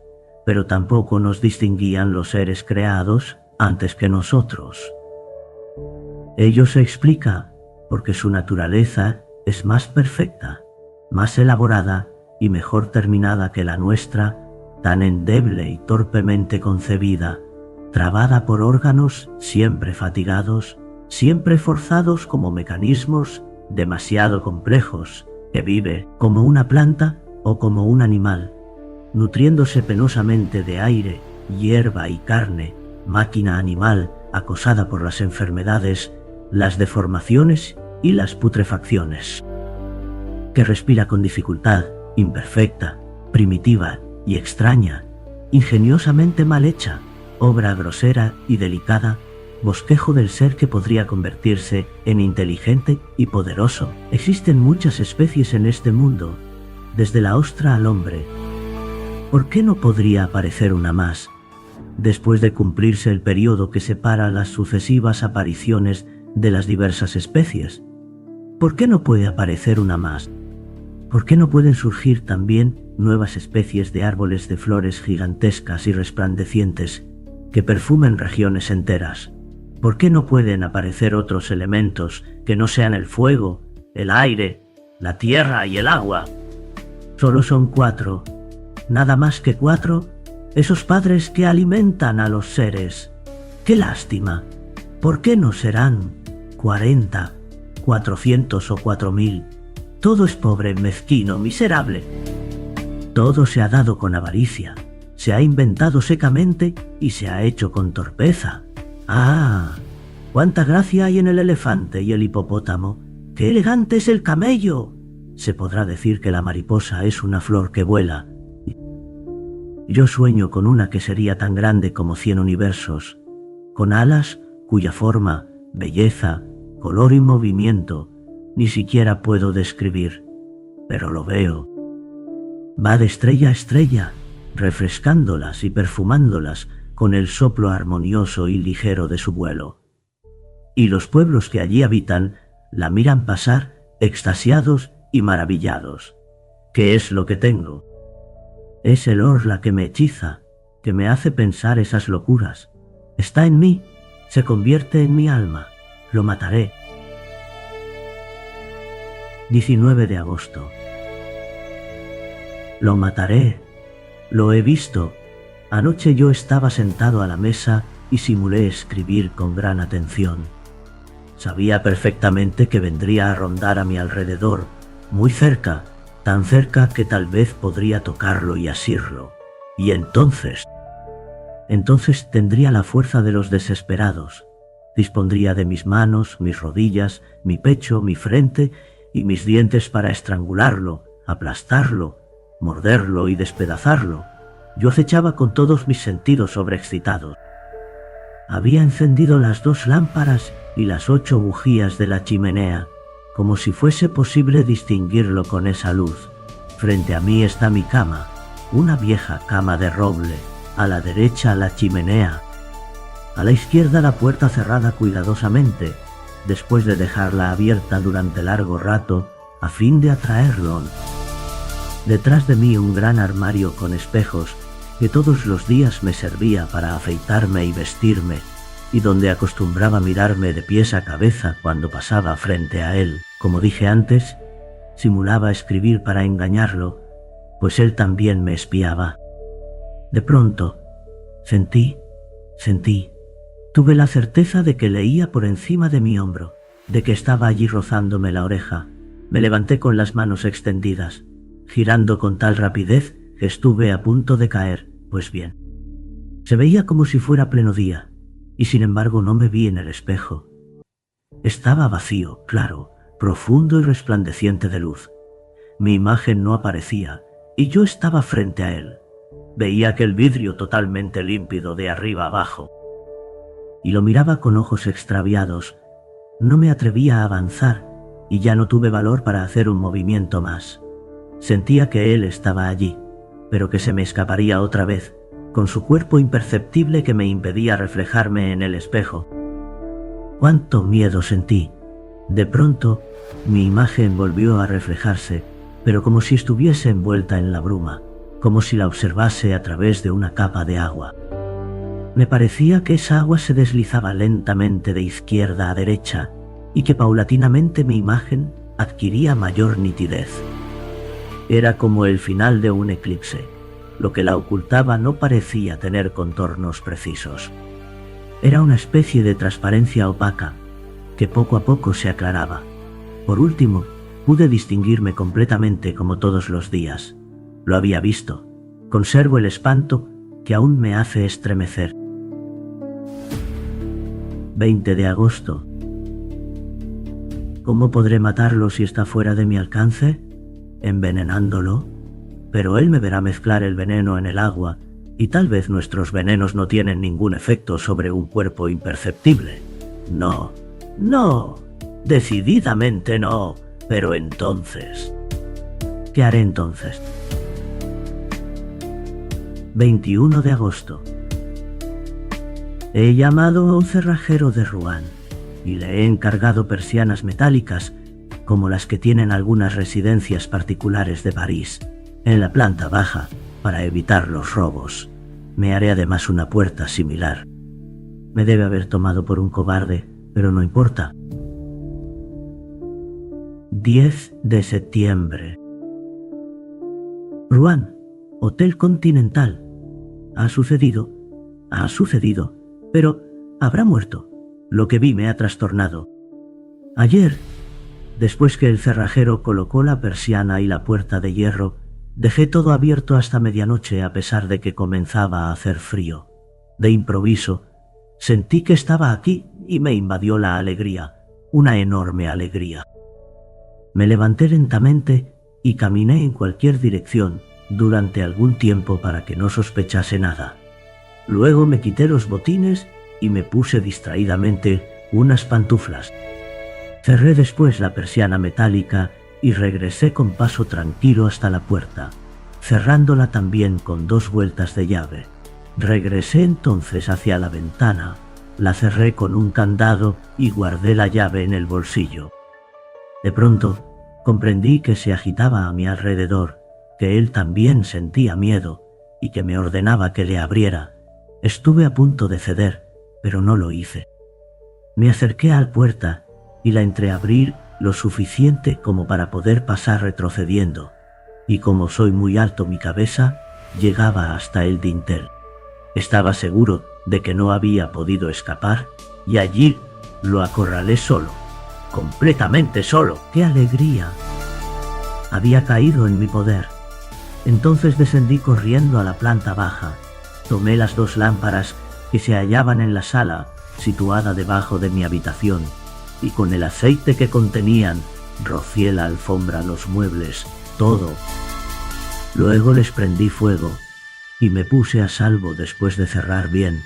pero tampoco nos distinguían los seres creados antes que nosotros. Ello se explica porque su naturaleza es más perfecta, más elaborada y mejor terminada que la nuestra, tan endeble y torpemente concebida, trabada por órganos siempre fatigados, siempre forzados como mecanismos demasiado complejos, que vive como una planta o como un animal, nutriéndose penosamente de aire, hierba y carne, máquina animal acosada por las enfermedades, las deformaciones y las putrefacciones, que respira con dificultad, imperfecta, primitiva y extraña, ingeniosamente mal hecha, obra grosera y delicada, bosquejo del ser que podría convertirse en inteligente y poderoso. Existen muchas especies en este mundo, desde la ostra al hombre. ¿Por qué no podría aparecer una más, después de cumplirse el periodo que separa las sucesivas apariciones de las diversas especies? ¿Por qué no puede aparecer una más? ¿Por qué no pueden surgir también nuevas especies de árboles de flores gigantescas y resplandecientes que perfumen regiones enteras? ¿Por qué no pueden aparecer otros elementos que no sean el fuego, el aire, la tierra y el agua? Solo son 4, nada más que 4, esos padres que alimentan a los seres. ¡Qué lástima! ¿Por qué no serán 40, 400 o 4000? Todo es pobre, mezquino, miserable. Todo se ha dado con avaricia, se ha inventado secamente y se ha hecho con torpeza. ¡Ah! ¡Cuánta gracia hay en el elefante y el hipopótamo! ¡Qué elegante es el camello! Se podrá decir que la mariposa es una flor que vuela. Yo sueño con una que sería tan grande como 100 universos, con alas cuya forma, belleza, color y movimiento ni siquiera puedo describir, pero lo veo. Va de estrella a estrella, refrescándolas y perfumándolas con el soplo armonioso y ligero de su vuelo. Y los pueblos que allí habitan la miran pasar extasiados y maravillados. ¿Qué es lo que tengo? Es el orla que me hechiza, que me hace pensar esas locuras. Está en mí, se convierte en mi alma. Lo mataré. 19 de agosto. Lo mataré. Lo he visto. Anoche yo estaba sentado a la mesa y simulé escribir con gran atención. Sabía perfectamente que vendría a rondar a mi alrededor, muy cerca, tan cerca que tal vez podría tocarlo y asirlo. Y entonces tendría la fuerza de los desesperados. Dispondría de mis manos, mis rodillas, mi pecho, mi frente y mis dientes para estrangularlo, aplastarlo, morderlo y despedazarlo. Yo acechaba con todos mis sentidos sobreexcitados. Había encendido las 2 lámparas y las 8 bujías de la chimenea, como si fuese posible distinguirlo con esa luz. Frente a mí está mi cama, una vieja cama de roble, a la derecha la chimenea, a la izquierda la puerta cerrada cuidadosamente, después de dejarla abierta durante largo rato, a fin de atraerlo. Detrás de mí un gran armario con espejos, que todos los días me servía para afeitarme y vestirme, y donde acostumbraba mirarme de pies a cabeza cuando pasaba frente a él. Como dije antes, simulaba escribir para engañarlo, pues él también me espiaba. De pronto, tuve la certeza de que leía por encima de mi hombro, de que estaba allí rozándome la oreja. Me levanté con las manos extendidas, girando con tal rapidez que estuve a punto de caer. Pues bien, se veía como si fuera pleno día, y sin embargo no me vi en el espejo. Estaba vacío, claro, profundo y resplandeciente de luz. Mi imagen no aparecía, y yo estaba frente a él. Veía aquel vidrio totalmente límpido de arriba abajo, y lo miraba con ojos extraviados. No me atrevía a avanzar, y ya no tuve valor para hacer un movimiento más. Sentía que él estaba allí, pero que se me escaparía otra vez, con su cuerpo imperceptible que me impedía reflejarme en el espejo. ¡Cuánto miedo sentí! De pronto, mi imagen volvió a reflejarse, pero como si estuviese envuelta en la bruma, como si la observase a través de una capa de agua. Me parecía que esa agua se deslizaba lentamente de izquierda a derecha, y que paulatinamente mi imagen adquiría mayor nitidez. Era como el final de un eclipse. Lo que la ocultaba no parecía tener contornos precisos. Era una especie de transparencia opaca, que poco a poco se aclaraba. Por último, pude distinguirme completamente como todos los días. Lo había visto. Conservo el espanto que aún me hace estremecer. 20 de agosto. ¿Cómo podré matarlo si está fuera de mi alcance? ¿Envenenándolo? Pero él me verá mezclar el veneno en el agua, y tal vez nuestros venenos no tienen ningún efecto sobre un cuerpo imperceptible. No, decididamente no. Pero entonces, ¿qué haré entonces? 21 de agosto. He llamado a un cerrajero de Rouen y le he encargado persianas metálicas como las que tienen algunas residencias particulares de París, en la planta baja, para evitar los robos. Me haré además una puerta similar. Me debe haber tomado por un cobarde, pero no importa. 10 de septiembre. Rouen, Hotel Continental. Ha sucedido, pero habrá muerto. Lo que vi me ha trastornado. Ayer, después que el cerrajero colocó la persiana y la puerta de hierro, dejé todo abierto hasta medianoche a pesar de que comenzaba a hacer frío. De improviso, sentí que estaba aquí y me invadió la alegría, una enorme alegría. Me levanté lentamente y caminé en cualquier dirección durante algún tiempo para que no sospechase nada. Luego me quité los botines y me puse distraídamente unas pantuflas. Cerré después la persiana metálica y regresé con paso tranquilo hasta la puerta, cerrándola también con 2 vueltas de llave. Regresé entonces hacia la ventana, la cerré con un candado y guardé la llave en el bolsillo. De pronto, comprendí que se agitaba a mi alrededor, que él también sentía miedo y que me ordenaba que le abriera. Estuve a punto de ceder, pero no lo hice. Me acerqué a la puerta y la entreabrí lo suficiente como para poder pasar retrocediendo. y como soy muy alto mi cabeza, llegaba hasta el dintel. Estaba seguro de que no había podido escapar y allí lo acorralé solo, completamente solo. ¡Qué alegría! Había caído en mi poder. Entonces descendí corriendo a la planta baja, tomé las 2 lámparas que se hallaban en la sala situada debajo de mi habitación y con el aceite que contenían rocié la alfombra, los muebles, todo. Luego les prendí fuego y me puse a salvo después de cerrar bien,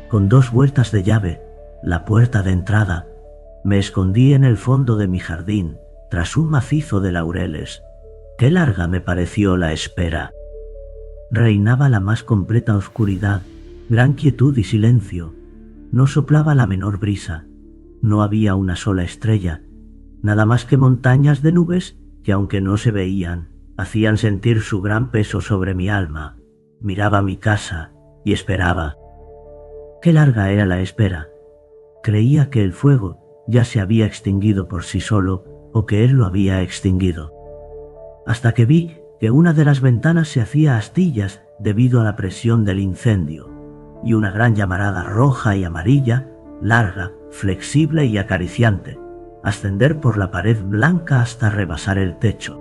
con 2 vueltas de llave, la puerta de entrada. Me escondí en el fondo de mi jardín, tras un macizo de laureles. Qué larga me pareció la espera. Reinaba la más completa oscuridad, gran quietud y silencio. No soplaba la menor brisa. No había una sola estrella, nada más que montañas de nubes que, aunque no se veían, hacían sentir su gran peso sobre mi alma. Miraba mi casa y esperaba. Qué larga era la espera. Creía que el fuego ya se había extinguido por sí solo o que él lo había extinguido. Hasta que vi que una de las ventanas se hacía astillas debido a la presión del incendio, y una gran llamarada roja y amarilla, larga, flexible y acariciante, ascender por la pared blanca hasta rebasar el techo.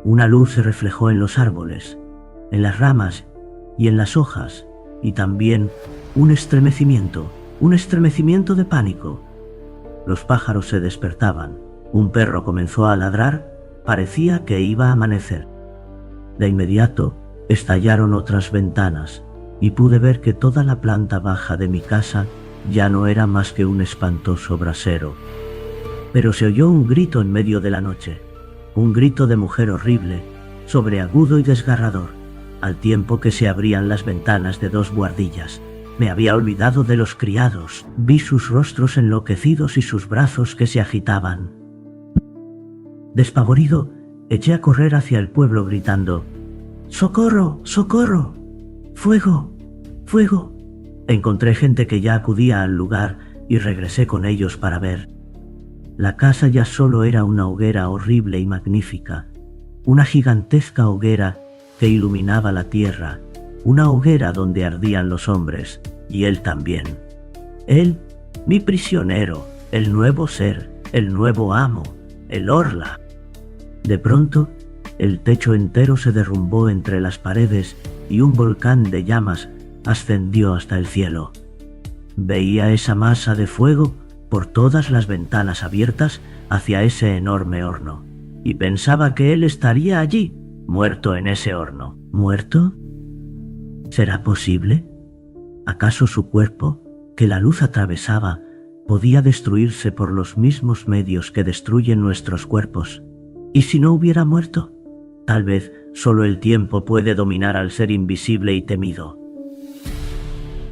Una luz se reflejó en los árboles, en las ramas y en las hojas, y también un estremecimiento de pánico. Los pájaros se despertaban, un perro comenzó a ladrar, parecía que iba a amanecer. De inmediato estallaron otras ventanas y pude ver que toda la planta baja de mi casa ya no era más que un espantoso brasero. Pero se oyó un grito en medio de la noche, un grito de mujer horrible, sobreagudo y desgarrador, al tiempo que se abrían las ventanas de 2 buhardillas. Me había olvidado de los criados, vi sus rostros enloquecidos y sus brazos que se agitaban. Despavorido, eché a correr hacia el pueblo gritando: ¡Socorro! ¡Socorro! ¡Fuego! ¡Fuego! Encontré gente que ya acudía al lugar y regresé con ellos para ver. La casa ya solo era una hoguera horrible y magnífica, una gigantesca hoguera que iluminaba la tierra, una hoguera donde ardían los hombres, y él también. Él, mi prisionero, el nuevo ser, el nuevo amo, el Orla. De pronto, el techo entero se derrumbó entre las paredes y un volcán de llamas ascendió hasta el cielo. Veía esa masa de fuego por todas las ventanas abiertas hacia ese enorme horno, y pensaba que él estaría allí, muerto en ese horno. ¿Muerto? ¿Será posible? ¿Acaso su cuerpo, que la luz atravesaba, podía destruirse por los mismos medios que destruyen nuestros cuerpos? ¿Y si no hubiera muerto? Tal vez solo el tiempo puede dominar al ser invisible y temido.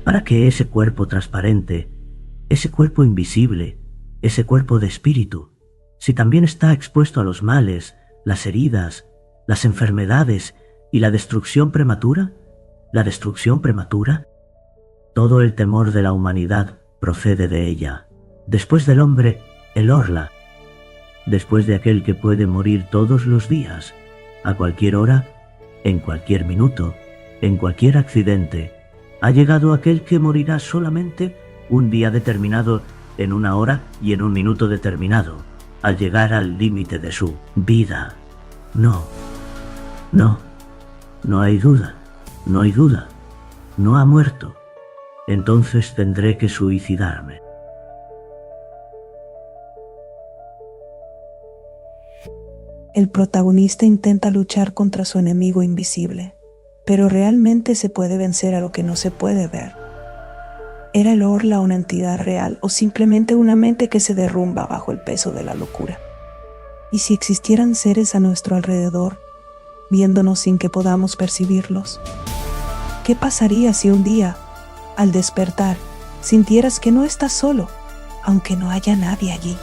Para que ese cuerpo transparente, ese cuerpo invisible, ese cuerpo de espíritu, si también está expuesto a los males, las heridas, las enfermedades y la destrucción prematura, todo el temor de la humanidad procede de ella. Después del hombre, el Orla. Después de aquel que puede morir todos los días, a cualquier hora, en cualquier minuto, en cualquier accidente, ha llegado aquel que morirá solamente un día determinado, en una hora y en un minuto determinado, al llegar al límite de su vida. No hay duda, no ha muerto. Entonces tendré que suicidarme. El protagonista intenta luchar contra su enemigo invisible, pero realmente se puede vencer a lo que no se puede ver. ¿Era el Orla una entidad real o simplemente una mente que se derrumba bajo el peso de la locura? ¿Y si existieran seres a nuestro alrededor, viéndonos sin que podamos percibirlos? ¿Qué pasaría si un día, al despertar, sintieras que no estás solo, aunque no haya nadie allí?